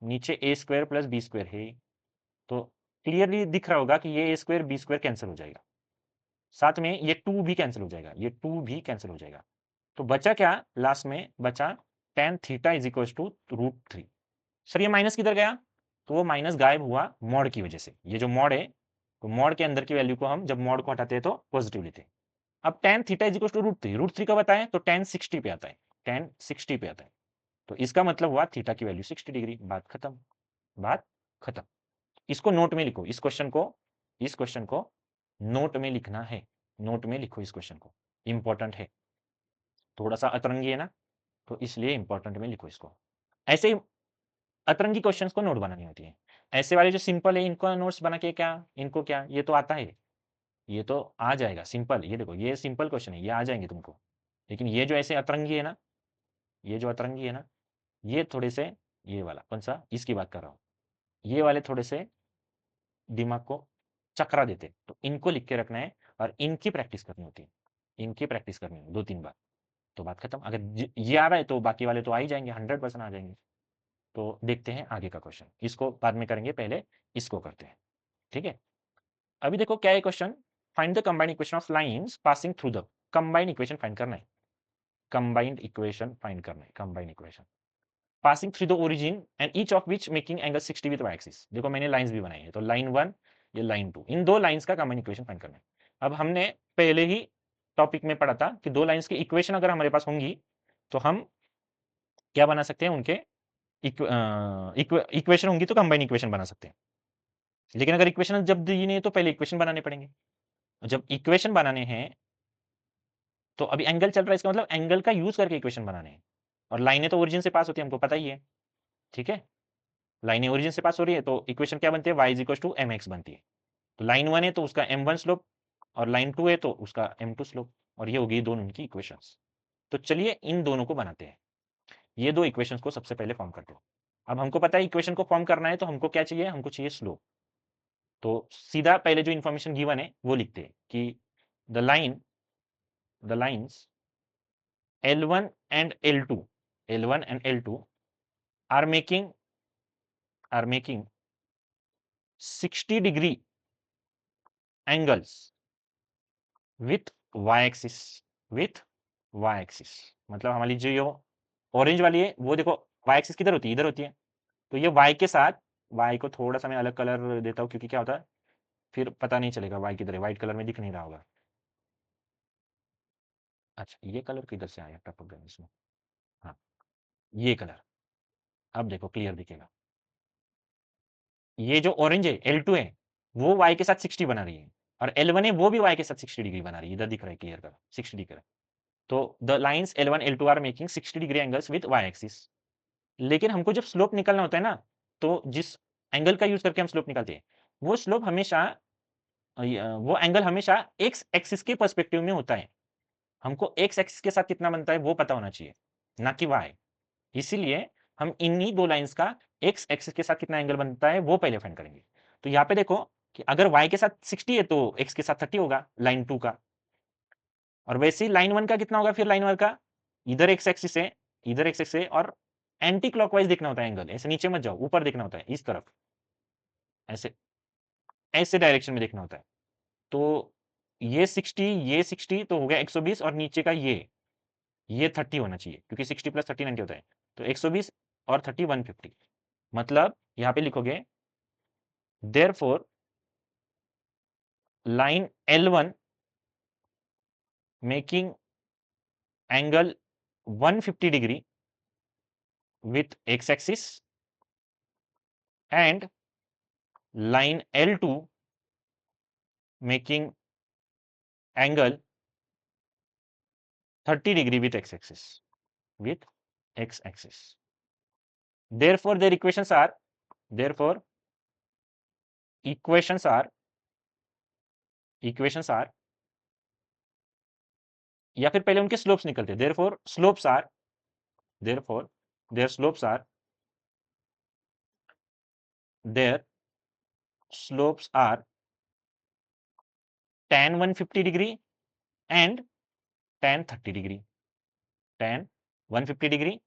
नीचे ए स्क्वायर प्लस बी स्क्वायर है ही। तो क्लियरली दिख रहा होगा कि ये ए स्क्वायर बी स्क्वायर कैंसिल हो जाएगा, साथ में ये 2 भी कैंसिल हो जाएगा, ये 2 भी कैंसिल हो जाएगा। तो बचा क्या, लास्ट में बचा tan theta is equal to √3। Sir ये माइनस किधर गया, तो वो माइनस गायब हुआ मॉड की वजह से। ये जो मॉड है, तो मॉड के अंदर की वैल्यू को हम जब मॉड को हटाते हैं तो पॉजिटिव लेते हैं। अब tan theta is equal to √3, √3 कब आता है, तो टेन 60 पे आता है, टेन 60 पे आता है। तो इसका मतलब हुआ थीटा की वैल्यू 60 डिग्री, बात खत्म, बात खत्म। इसको नोट में लिखो, इस क्वेश्चन को नोट में लिखना है, नोट में लिखो इस क्वेश्चन को, इंपॉर्टेंट है। थोड़ा सा अतरंगी है ना, तो इसलिए इंपॉर्टेंट में लिखो इसको। ऐसे ही अतरंगी क्वेश्चंस को नोट बनानी होती है। ऐसे वाले जो सिंपल है इनको नोट्स बना के क्या, इनको क्या, ये तो आता है, ये तो आ जाएगा सिंपल। ये देखो ये सिंपल क्वेश्चन है, ये आ जाएंगे तुमको। लेकिन ये जो ऐसे अतरंगी है ना, ये जो अतरंगी है ना, ये थोड़े से, ये वाला कौन सा, इसकी बात कर रहा हूँ, ये वाले थोड़े से दिमाग को चकरा देते, तो इनको लिख के रखना है और इनकी प्रैक्टिस करनी होती है, इनकी प्रैक्टिस करनी है 2-3 बार, तो बात खत्म। अगर ये आ रहा है तो बाकी वाले तो आ ही जाएंगे, 100% आ जाएंगे। तो देखते हैं आगे का क्वेश्चन, इसको बाद में करेंगे, पहले इसको करते हैं। ठीक है, अभी देखो क्या है question, find the combined equation of lines passing through the, combined equation find करना है, कंबाइंड इक्वेशन फाइंड करना है, combined equation passing through the origin and each of which making angle 60 with y axis. देखो मैंने lines भी बनाई है, तो लाइन 1 ये लाइन 2, इन दो लाइंस का कंबाइंड इक्वेशन फाइंड करना है। अब हमने पहले ही टॉपिक में पढ़ा था कि दो लाइंस की इक्वेशन अगर हमारे पास होंगी तो हम क्या बना सकते हैं, उनके इक्वेशन होंगी तो कंबाइंड इक्वेशन बना सकते हैं। लेकिन अगर इक्वेशन जब दी नहीं है तो पहले इक्वेशन बनाने पड़ेंगे। जब इक्वेशन बनाने हैं तो अभी एंगल चल रहा है, इसका मतलब एंगल का यूज करके इक्वेशन बनाने हैं। और लाइनें तो ओरिजिन से पास होती है, हमको पता ही है। ठीक है, लाइनें ओरिजिन से पास हो रही है तो इक्वेशन क्या बनती है, y is equal to m x बनती है। तो लाइन 1 है तो उसका m1 स्लोप, और लाइन 2 है तो उसका m2 स्लोप, और ये होगी दोनों उनकी इक्वेशंस। तो चलिए इन दोनों को बनाते हैं, ये दो इक्वेशंस को सबसे पहले फॉर्म करते हैं। अब हमको पता है इक्वेशन को फॉर्म करना है तो हमको क्या चाहिए, हमको चाहिए स्लोप। तो सीधा पहले जो इन्फॉर्मेशन गिवन है वो लिखते हैं कि the lines L1 and L2, L1 and L2 are making 60 degree angles with y axis, with y axis। मतलब हमारी जो ये ऑरेंज वाली है वो देखो, y एक्सिस किधर होती है, इधर होती है। तो ये y के साथ, y को थोड़ा सा मैं अलग कलर देता हूँ क्योंकि क्या होता है, फिर पता नहीं चलेगा वाई किधर है, व्हाइट कलर में दिख नहीं रहा होगा। अच्छा, ये कलर किधर से आया टपक गया इसमें। हाँ, ये कलर, अब देखो क्लियर दिखेगा। ये जो ऑरेंज है L2 है, वो y के साथ 60 बना रही है, और L1 है वो भी y के साथ 60 डिग्री बना रही है। इधर दिख रहा है क्लियर कर 60 डिग्री। तो the lines L1 L2 are making 60 degree angles with y axis. लेकिन हमको जब स्लोप निकालना होता है ना, तो जिस एंगल का यूज करके हम स्लोप निकालते हैं, वो स्लोप हमेशा वो एंगल हमेशा x एक्सिस के पर्सपेक्टिव में होता है। हमको x एक्सिस के साथ कितना बनता है वो पता होना चाहिए, ना कि y। इसीलिए हम इन्हीं दो लाइंस का x एक्सिस के साथ कितना एंगल बनता है वो पहले फाइंड करेंगे। तो यहाँ पे देखो कि अगर y के साथ 60 है तो x के साथ 30 होगा लाइन 2 का, और वैसे ही लाइन 1 का कितना होगा फिर लाइन 1 का, इधर x एक्सिस है, इधर x एक्सिस है, और एंटी क्लॉकवाइज देखना होता है एंगल, ऐसे नीचे मत जाओ, ऊपर देखना होता है इस तरफ, ऐसे ऐसे डायरेक्शन में देखना होता है। तो ये 60 तो हो गया 120, और नीचे का ये 30 होना चाहिए, क्योंकि 60 + 30 90 होता है। तो 120 और 30 150। मतलब यहाँ पे लिखोगे therefore line L1 making angle 150 degree with x axis, and line L2 making angle 30 degree with x axis, with x axis. Therefore, their therefore equations are equations are, या फिर पहले उनके स्लोप्स निकलते हैं। therefore slopes are therefore their slopes are their slopes are tan 150 degree and tan 30 degree. tan 150 degree,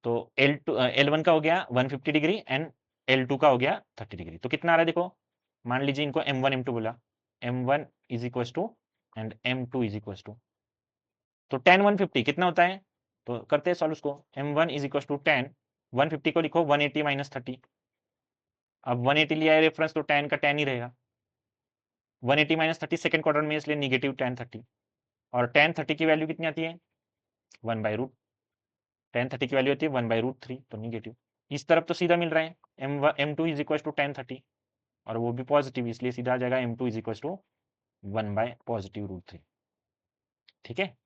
तो L2 L1 का हो गया 150 डिग्री एंड L2 का हो गया 30 डिग्री। तो कितना आ रहा है देखो, मान लीजिए इनको M1 M2 बोला, M1 is equal to and M2 is equal to, तो tan 150 कितना होता है, तो करते हैं सॉल्व उसको। M1 is equal to tan 150 को लिखो 180 माइनस 30। अब 180 लिया है रेफरेंस, तो tan का tan ही रहेगा। 180 माइनस 30 सेकंड क्वाड्रेंट में, इसलिए निगेटिव tan 30, और tan 30 की वैल्यू कितनी आती है 1/रूट, tan 30 की वैल्यू आती है 1/√3, तो निगेटिव। इस तरफ तो सीधा मिल रहा है M2 is equal to tan 30, और वो भी पॉजिटिव, इसलिए सीधा आ जाएगा M2 इज इक्वल टू 1/√3। ठीक है,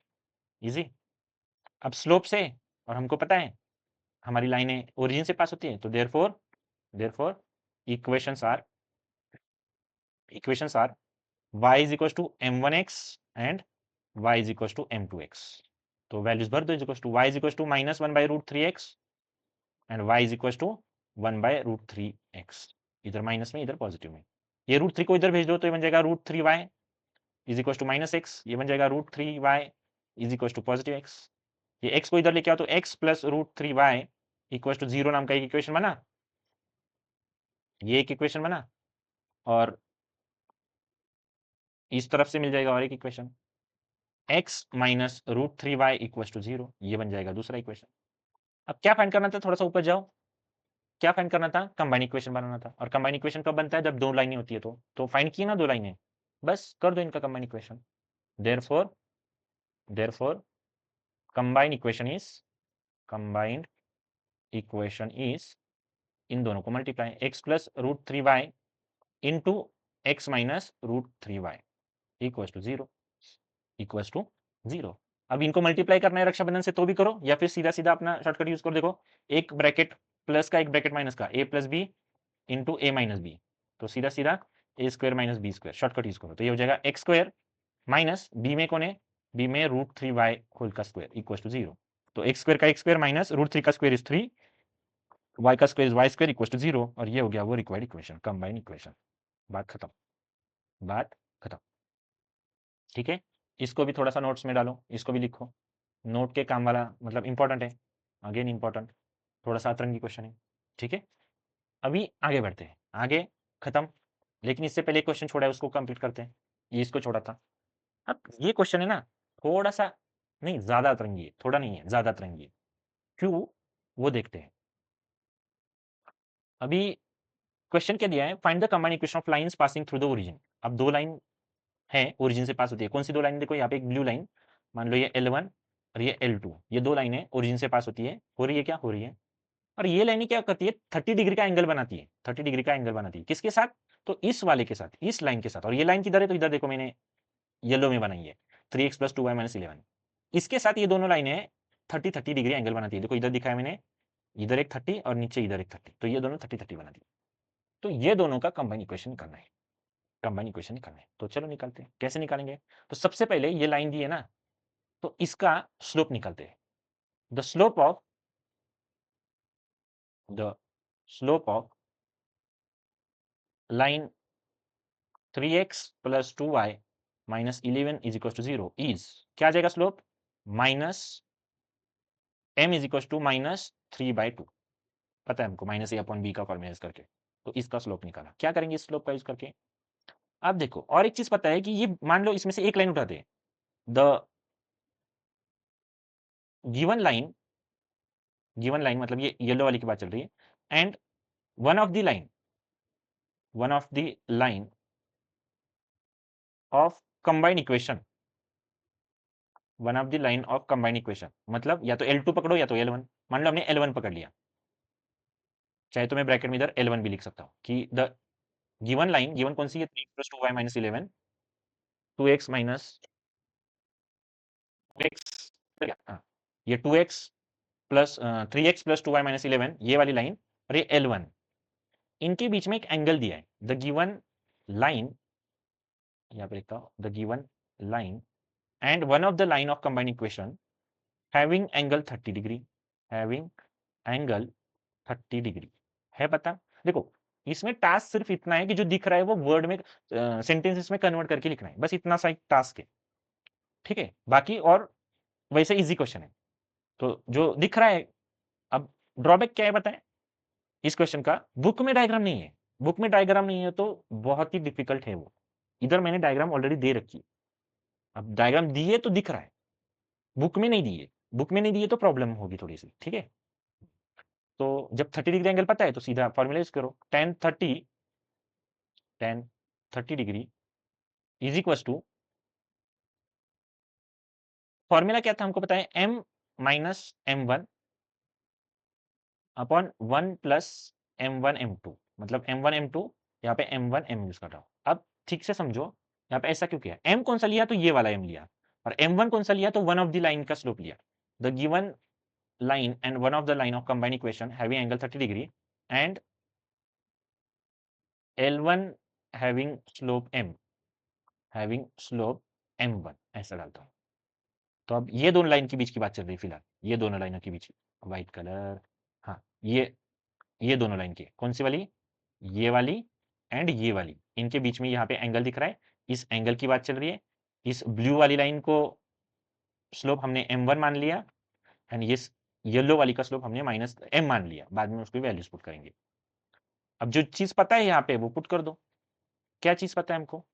इजी। अब स्लोप से, और हमको पता है हमारी लाइनें ओरिजिन से पास होती है, तो therefore equations are y is equals to m1x and y is equals to m2x। तो वैल्यूज भर दो, is equal to y is equal to -1/√3x and y is equal to 1/√3x। इधर माइनस में, इधर पॉजिटिव में। ये √3 को इधर भेज दो, तो ये बन जाएगा √3y is equal to -x, ये बन जाएगा √3y is equal to positive x। ये x को इधर लेके आओ, तो x plus √3y equal to 0 नाम का एक इक्वेशन बना, ये एक इक्वेशन बना, और इस तरफ से मिल जाएगा और एक equation, x minus √3y equal to 0, ये बन जाएगा दूसरा इक्वेशन। अब क्या फाइंड करना था, थोड़ा सा ऊपर जाओ, क्या फाइंड करना था, कंबाइन इक्वेशन बनाना था। और कंबाइन इक्वेशन कब बनता है, जब दो लाइनें होती है। तो फाइंड किए ना दो लाइनें, बस कर दो इनका combine equation. Therefore combine equation is इन दोनों को multiply, x plus √3y into x minus √3y equal to 0। अब इनको मल्टीप्लाई करना है रक्षाबंधन से, तो भी करो, या फिर सीधा सीधा अपना शॉर्टकट यूज करो। देखो, एक ब्रैकेट प्लस का, एक ब्रैकेट माइनस का, a plus b into a minus b, तो सीधा सीधा a square minus b square, shortcut use करो, तो ये हो जाएगा एक्स स्क्वायर माइनस बी में कौन है, बी में √3y होल का स्क्वायर इक्वल टू 0। तो एक्स स्क्वायर का एक्स स्क्वायर माइनस √3 का स्क्वायर इज 3, वाई का square is y square equal to 0, और ये हो गया वो रिक्वायर्ड इक्वेशन, कंबाइन इक्वेशन। बात खत्म, बात खत्म। ठीक है, इसको भी थोड़ा सा नोट्स में डालो, इसको भी लिखो, नोट के काम वाला, मतलब इंपॉर्टेंट है, अगेन इंपॉर्टेंट, थोड़ा सा अतरंगी क्वेश्चन है। ठीक है, अभी आगे बढ़ते हैं, आगे खत्म, लेकिन इससे पहले क्वेश्चन छोड़ा है उसको कंप्लीट करते हैं। ये इसको छोड़ा था। अब ये क्वेश्चन है ना, थोड़ा सा नहीं, ज्यादा अतरंगी है, थोड़ा नहीं है, ज्यादा अतरंगी है। क्यों, वो देखते हैं। अभी क्वेश्चन क्या दिया है, find the combined equation of lines passing through the origin. अब दो लाइन है ओरिजिन से पास होती है, कौन सी दो लाइन, देखो यहाँ पे एक ब्लू लाइन, मान लो ये L1 और ये L2, ये दो लाइनें ओरिजिन से पास होती है, हो रही है क्या, हो रही है। और ये लाइन क्या करती है, 30 डिग्री का एंगल बनाती है, 30 डिग्री का एंगल बनाती है, किसके साथ, तो इस वाले के साथ, इस लाइन के साथ। और ये लाइन किधर है, तो इधर देखो मैंने येलो में बनाई है, 3x + 2y - 11, इसके साथ ये दोनों लाइनें 30 डिग्री एंगल बनाती है। देखो इधर दिखाया मैंने, इधर एक 30 और नीचे इधर एक 30, तो ये दोनों 30 बनाती है। तो ये दोनों का कंबाइन इक्वेशन निकालना है, कंबाइन इक्वेशन निकालना है। तो चलो निकालते हैं, कैसे निकालेंगे। तो सबसे पहले ये लाइन दी है ना, तो इसका स्लोप निकालते हैं। The slope of the slope of line 3x + 2y - 11 = 0 is, क्या आ जाएगा स्लोप, माइनस m = -3/2। पता है हमको -a/b का फॉर्मूला यूज करके, तो इसका स्लोप निकाला। क्या करेंगे इस स्लोप का यूज करके, अब देखो और एक चीज पता है कि ये मान लो इसमें से एक लाइन उठाते हैं, the given line, given line मतलब ये येलो वाली की बात चल रही है, and one of the line, one of the line of combined equation, one of the line of combined equation, मतलब या तो L2 पकड़ो या तो L1। मान लो हमने L1 पकड़ लिया, चाहे तो मैं ब्रैकेट में इधर L1 भी लिख सकता हूँ कि द गिवन लाइन, गिवन कौन सी है, 3x + 2y - 11, 2x minus 2x, हाँ, ये 2x प्लस 3x + 2y - 11, ये वाली लाइन, और ये L1, इनके बीच में एक एंगल दिया है। द गिवन लाइन, यहाँ पे लिखता हूँ, the given line and one of the line of combined equation having angle 30 degree, having angle 30 degree है। पता, देखो इसमें टास्क सिर्फ इतना है कि जो दिख रहा है वो वर्ड में, सेंटेंसेस में कन्वर्ट करके लिखना है, बस इतना सा एक टास्क है, ठीक है। बाकी और वैसे इजी क्वेश्चन है, तो जो दिख रहा है। अब ड्रॉबैक क्या है बताएं इस क्वेश्चन का, बुक में डायग्राम नहीं है, बुक में डायग्राम नहीं है तो बहुत ही डिफिकल्ट है वो। इधर मैंने डायग्राम ऑलरेडी दे रखी है, अब डायग्राम दी है तो दिख रहा है, बुक में नहीं दी है, बुक में नहीं दी है तो प्रॉब्लम होगी थोड़ी सी, ठीक है। तो जब 30 डिग्री एंगल पता है तो सीधा फॉर्मूला यूज करो, tan 30 degree is equal to, formula क्या था हमको पता है, m - m1 upon 1 plus m1 m2, मतलब m1 m2, यहाँ पे m1 m यूज कर रहा हूँ। अब ठीक से समझो, यहाँ पे ऐसा क्यों किया, m कौन सा लिया, तो ये वाला m लिया, और m1 कौन सा लिया, तो वन ऑफ द लाइन का स्लोप लिया। The given line and one of the line of combined equation having angle 30 degree and L1 having slope m, having slope m1, ऐसा डालता हूँ। तो अब ये दोनों लाइन के बीच की बात चल रही है फिलहाल, ये दोनों लाइनों के बीच, व्हाइट कलर, हाँ ये दोनों लाइन की, कौन सी वाली, ये वाली एंड ये वाली, इनके बीच में यहाँ पे एंगल दिख रहा है, इस एंगल की बात चल रही है। इस ब्लू वाली लाइन को स्लोप हमने m1 मान लिया, एंड ये येलो वाली का स्लोप हमने -m मान लिया, बाद में उसकी वैल्यूज पुट करेंगे। अब जो चीज पता है यहाँ पे वो पुट कर दो, क्या चीज पता है हमको,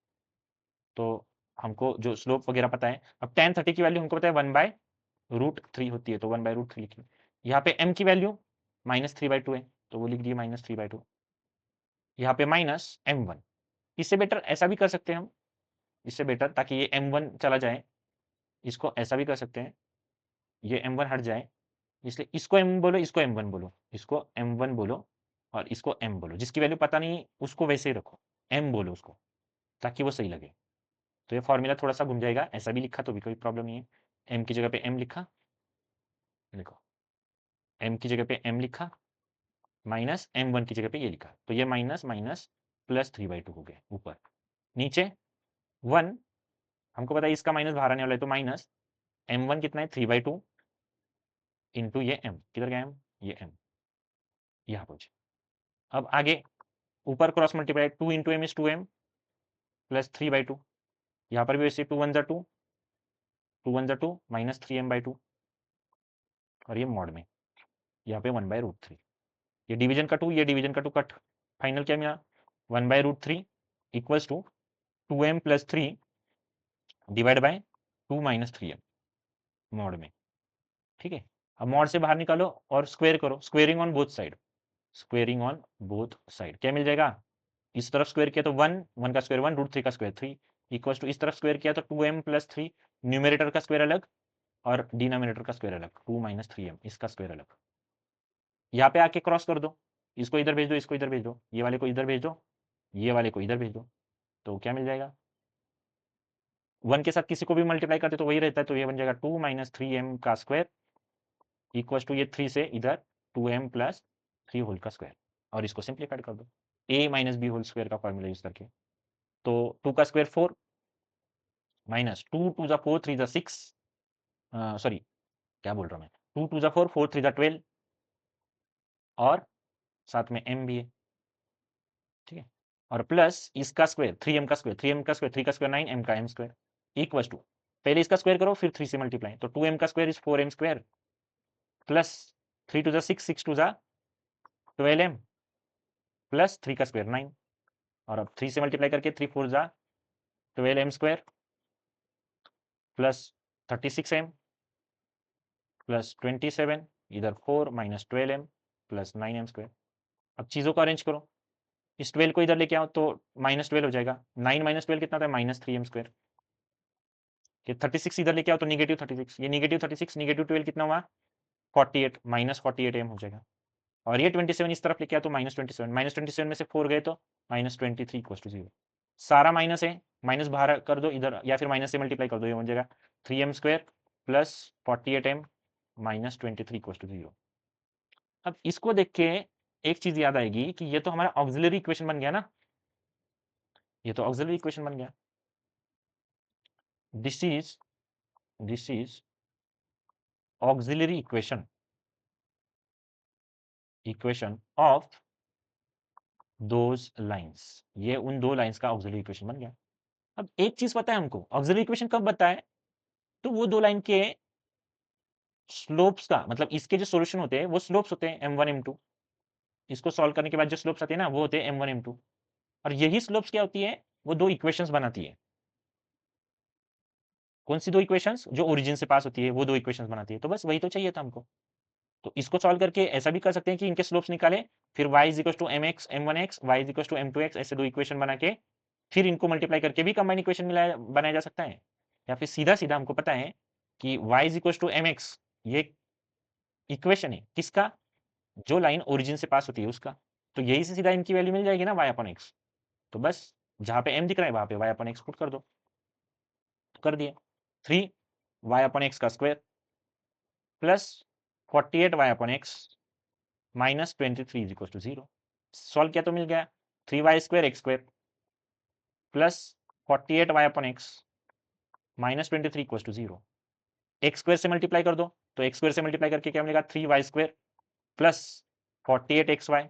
तो हमको जो स्लोप वगैरह पता है। अब tan 30 की वैल्यू हमको पता है 1/√3 होती है, तो 1/√3 लिखिए। यहाँ पे m की वैल्यू -3/2 है, तो वो लिख दिए -3/2, यहाँ पे -m1। इससे बेटर ऐसा भी कर सकते हैं हम, इससे बेटर, ताकि ये m1 चला जाए, इसको ऐसा भी कर सकते हैं, ये m1 हट जाए, इसलिए इसको m बोलो, इसको m1 बोलो, इसको m1 बोलो और इसको m बोलो, जिसकी वैल्यू पता नहीं उसको वैसे ही रखो, m बोलो उसको, ताकि वो सही लगे। तो ये फॉर्मूला थोड़ा सा घूम जाएगा, ऐसा भी लिखा तो भी कोई प्रॉब्लम नहीं है, m की जगह पे m लिखा, देखो m की जगह पे m लिखा, माइनस m1 की जगह पे ये लिखा, तो ये माइनस माइनस +3/2 हो गया ऊपर। नीचे 1, हमको पता है इसका माइनस बाहर आने वाला है, तो माइनस m1 कितना है 3/2 इंटू ये m, किधर गया m, ये m यहाँ पहुंचे। अब आगे ऊपर cross multiply, 2 into m is 2m plus 3/2, यहाँ पर भी वैसे 2 1 2, 2 1 2 -3m/2, और ये मॉड में यहाँ पे 1/√3, ये डिवीजन का 2, ये डिवीजन का 2 कट, फाइनल क्या मिला, 1/√3 equals to 2m + 3 divide by 2 - 3m mod में, ठीक है। अब मॉड से बाहर निकालो और स्क्वायर करो, squaring on both side, squaring on both side, क्या मिल जाएगा? इस तरफ स्क्वायर किया तो 1, 1 का स्क्वायर 1, रूट 3 का स्क्वायर 3, इक्वल टू इस तरफ स्क्वायर किया तो 2m प्लस 3, न्यूमरेटर का स्क्वायर अलग और डिनोमिनेटर का स्क्वायर अलग, 2 माइनस 3m इसका स्क्वायर अलग। यहाँ पे आके क्रॉस कर दो, इसको इधर भेज दो, इसको इधर भेज दो, ये वाले को इधर भेज दो, ये वाले को इधर भेज दो, तो क्या मिल जाएगा? 1 के साथ किसी को भी मल्टीप्लाई करते तो वही रहता है, तो ये बन जाएगा 2 माइनस 3m का स्क्वायर इक्वल टू ये 3 से इधर 2m प्लस 3 होल का स्क्वायर, और इसको सिंप्लीफाइड कर दो a minus b whole square का फॉर्मूला यूज करके। तो 2 का स्क्वायर 4 माइनस 2 टू ज़ा 4 3 ज़ा 6, सॉरी क्या बोल रहा हूँ मैं, 2 टू ज़ा 4 4 3 ज़ा 12 और साथ में m भी है, ठीक है, और प्लस इसका स्क्वायर 3m का स्क्वायर, 3m का स्क्वायर 3 का स्क्वायर 9, m का m स्क्वायर इक्वल टू, पहले इसका स्क्वायर करो फिर 3 से मल्टीप्लाई, तो 2m का square is 4m square plus 3 टू ज़ा 6 6 टू ज़ा 12m प्लस 3 का स्क्वायर 9, और अब 3 से मल्टीप्लाई करके 3 4 ज़ा 12m square plus 36m plus 27, इधर 4 minus 12m plus 9m square. अब चीज़ों को अरेंज करो, इस 12 को इधर लेके आओ तो माइनस 12 हो जाएगा, 9 माइनस 12 कितना होता है? Minus 3m square. ये 36 इधर लेके आओ तो निगेटिव 36, ये निगेटिव 36 निगेटिव 12 कितना हुआ? 48, माइनस 48m हो जाएगा, और ये 27 इस तरफ लेके आओ तो माइनस 27, माइनस 27 में से 4 गए तो माइनस 23 इक्वल टू 0। सारा माइनस है, माइनस बाहर कर दो इधर, या फिर माइनस से मल्टीप्लाई कर दो, ये बन जाएगा 3m square plus 48m minus 23 equal to 0। अब इसको देख के एक चीज याद आएगी कि ये तो हमारा ऑक्सिलरी इक्वेशन बन गया ना, ये तो ऑक्सिलरी इक्वेशन बन गया। This is auxiliary equation of those lines, ये उन दो लाइंस का ऑक्सिलरी इक्वेशन बन गया। अब एक चीज पता है हमको, ऑक्सिलरी इक्वेशन कब बताए? तो वो दो लाइन के स्लोप्स का, मतलब इसके जो सॉल्यूशन होते हैं वो स्लोप्स होते हैं m1 m2, इसको सॉल्व करने के बाद जो स्लोप्स आते हैं ना वो होते हैं m1 m2, और यही स्लोप्स क्या होती है? वो दो इक्वेशंस बनाती है। कौन सी दो इक्वेशंस? जो ओरिजिन से पास होती है वो दो इक्वेशंस बनाती है, तो बस वही तो चाहिए था हमको। तो इसको सॉल्व करके ऐसा भी कर सकते हैं कि इनके स्लोप्स निकाले, फिर y is equal to mx m1x, y is equal to m2x, ऐसे दो इक्वेशन बना के फिर इनको मल्टीप्लाई करके भी कंबाइन इक्वेशन मिलाया बनाया जा सकता है, या फिर सीधा सीधा हमको पता है कि y is equal to mx, ये इक्वेशन है किसका? जो लाइन ओरिजिन से पास होती है उसका, तो यही से सीधा इनकी वैल्यू मिल जाएगी ना y अपॉन x, तो बस जहां पे m दिख रहा है वहां पे y अपॉन x पुट कर दो, तो कर दिए 3 y अपॉन x का square plus 48 y upon x minus 23 is equal to 0। Solve किया तो मिल गया 3y square x square plus 48 y upon x minus 23 equal to 0। X square से मल्टीप्लाई कर दो, तो एक्स स्क्वायर से मल्टीप्लाई करके क्या मिलेगा? 3y square plus 48xy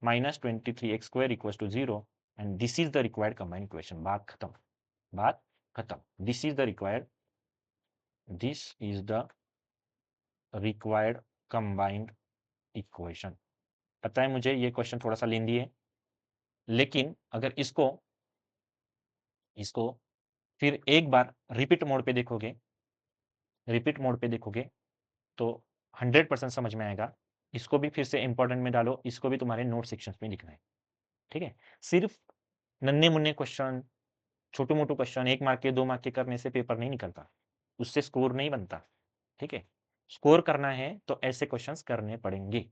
minus 23x square equal to 0, and this is the required combined equation. बात खत्म, बात खत्म। This is the required combined equation. पता है मुझे ये क्वेश्चन थोड़ा सा लेंदी है, लेकिन अगर इसको इसको फिर एक बार रिपीट मोड पे देखोगे तो 100% समझ में आएगा। इसको भी फिर से इंपॉर्टेंट में डालो, इसको भी तुम्हारे नोट सेक्शन में लिखना है, ठीक है? सिर्फ नन्हे मुन्ने क्वेश्चन, छोटू मोटू क्वेश्चन 1 मार्क के 2 मार्क के करने से पेपर नहीं निकलता, उससे स्कोर नहीं बनता, ठीक है? स्कोर करना है तो ऐसे क्वेश्चंस करने पड़ेंगे,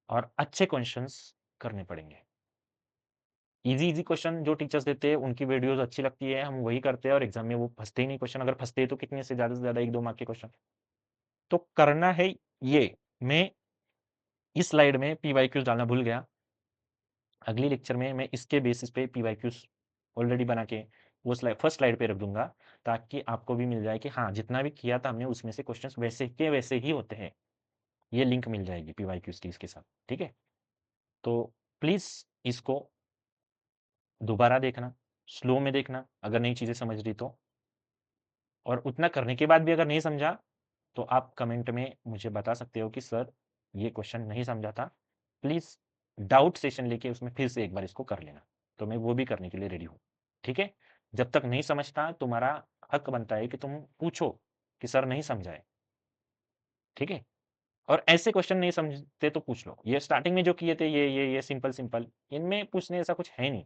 और अच्छे क्वेश्चंस करने पड़ेंगे। इजी इजी क्वेश्चन जो टीचर्स देते हैं उनकी वीडियोस अच्छी लगती है, हम वही करते हैं, और एग्जाम में वो फंसते ही नहीं क्वेश्चन, अगर फंसते हैं तो कितने से ज्यादा 1-2 मार्क के क्वेश्चन। तो करना है ये। मैं इस स्लाइड में पीवाईक्यूज डालना भूल गया, अगली लेक्चर में मैं इसके बेसिस पे पीवाईक्यूज ऑलरेडी बना के वो स्लाइड फर्स्ट स्लाइड पे रख दूंगा, ताकि आपको भी मिल जाए कि हाँ जितना भी किया था हमने उसमें से क्वेश्चंस वैसे के वैसे ही होते हैं। ये लिंक मिल जाएगी पीवाईक्यूज की इसके साथ, ठीक है? तो प्लीज इसको दोबारा देखना, स्लो में देखना अगर नई चीजें समझ रही तो, और उतना करने के बाद भी अगर नहीं समझा तो आप कमेंट में मुझे बता सकते हो कि सर ये क्वेश्चन नहीं समझा था, प्लीज डाउट सेशन लेके उसमें फिर से एक बार इसको कर लेना, तो मैं वो भी करने के लिए रेडी हूँ, ठीक है? जब तक नहीं समझता तुम्हारा हक बनता है कि तुम पूछो कि सर नहीं समझाए, ठीक है? और ऐसे क्वेश्चन नहीं समझते तो पूछ लो। ये स्टार्टिंग में जो किए थे ये सिंपल सिंपल, इनमें पूछने ऐसा कुछ है नहीं।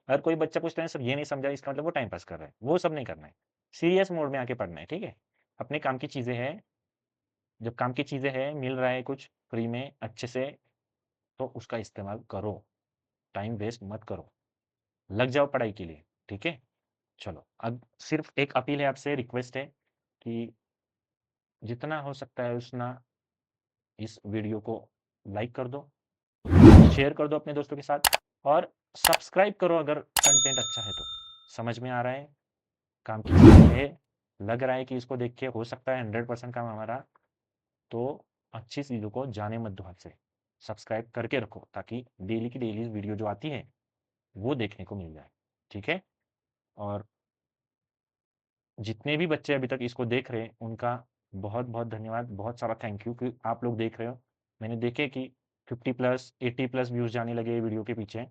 अगर कोई बच्चा पूछता है सर ये नहीं समझा, इसका मतलब वो टाइम पास कर रहा है, वो सब नहीं करना है। सीरियस मोड में आके पढ़ना है, ठीक है? अपने काम की चीजें हैं, जब काम की चीजें हैं, मिल रहा है कुछ फ्री में अच्छे से, तो उसका इस्तेमाल करो। टाइम वेस्ट मत करो, लग जाओ पढ़ाई के लिए, ठीक है? चलो, अब सिर्फ एक अपील है आपसे, रिक्वेस्ट है कि जितना हो सकता है उतना इस वीडियो को लाइक कर दो, शेयर कर दो अपने दोस्तों के साथ, और सब्सक्राइब करो अगर कंटेंट अच्छा है तो। समझ में आ रहा है, काम की चीज़ है, लग रहा है कि इसको देख के हो सकता है 100% काम हमारा, तो अच्छी चीज़ों को जाने मत दो हाथ से। सब्सक्राइब करके रखो ताकि डेली की डेली वीडियो जो आती है वो देखने को मिल जाए, ठीक है? और जितने भी बच्चे अभी तक इसको देख रहे हैं उनका बहुत बहुत धन्यवाद, बहुत सारा थैंक यू कि आप लोग देख रहे हो। मैंने देखे कि 50 प्लस 80 प्लस व्यूज़ जाने लगे वीडियो के पीछे,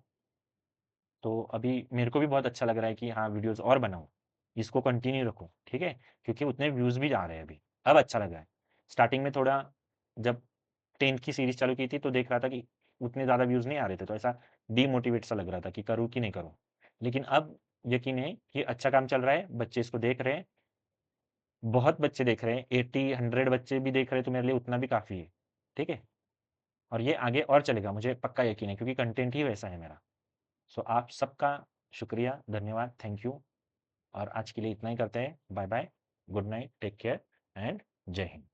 तो अभी मेरे को भी बहुत अच्छा लग रहा है कि हाँ वीडियोज़ और बनाऊँ, इसको कंटिन्यू रखूँ, ठीक है? क्योंकि उतने व्यूज़ भी जा रहे हैं अभी, अब अच्छा लग रहा है। स्टार्टिंग में थोड़ा, जब 10th की सीरीज़ चालू की थी तो देख रहा था कि उतने ज़्यादा व्यूज़ नहीं आ रहे थे, तो ऐसा डीमोटिवेट सा लग रहा था कि करूँ कि नहीं करूँ। लेकिन अब यकीन है कि अच्छा काम चल रहा है, बच्चे इसको देख रहे हैं, बहुत बच्चे देख रहे हैं, 80 100 बच्चे भी देख रहे हैं तो मेरे लिए उतना भी काफ़ी है, ठीक है? और ये आगे और चलेगा, मुझे पक्का यकीन है क्योंकि कंटेंट ही वैसा है मेरा। सो आप सबका शुक्रिया, धन्यवाद, थैंक यू, और आज के लिए इतना ही करते हैं। Bye bye, good night, take care and जय हिंद।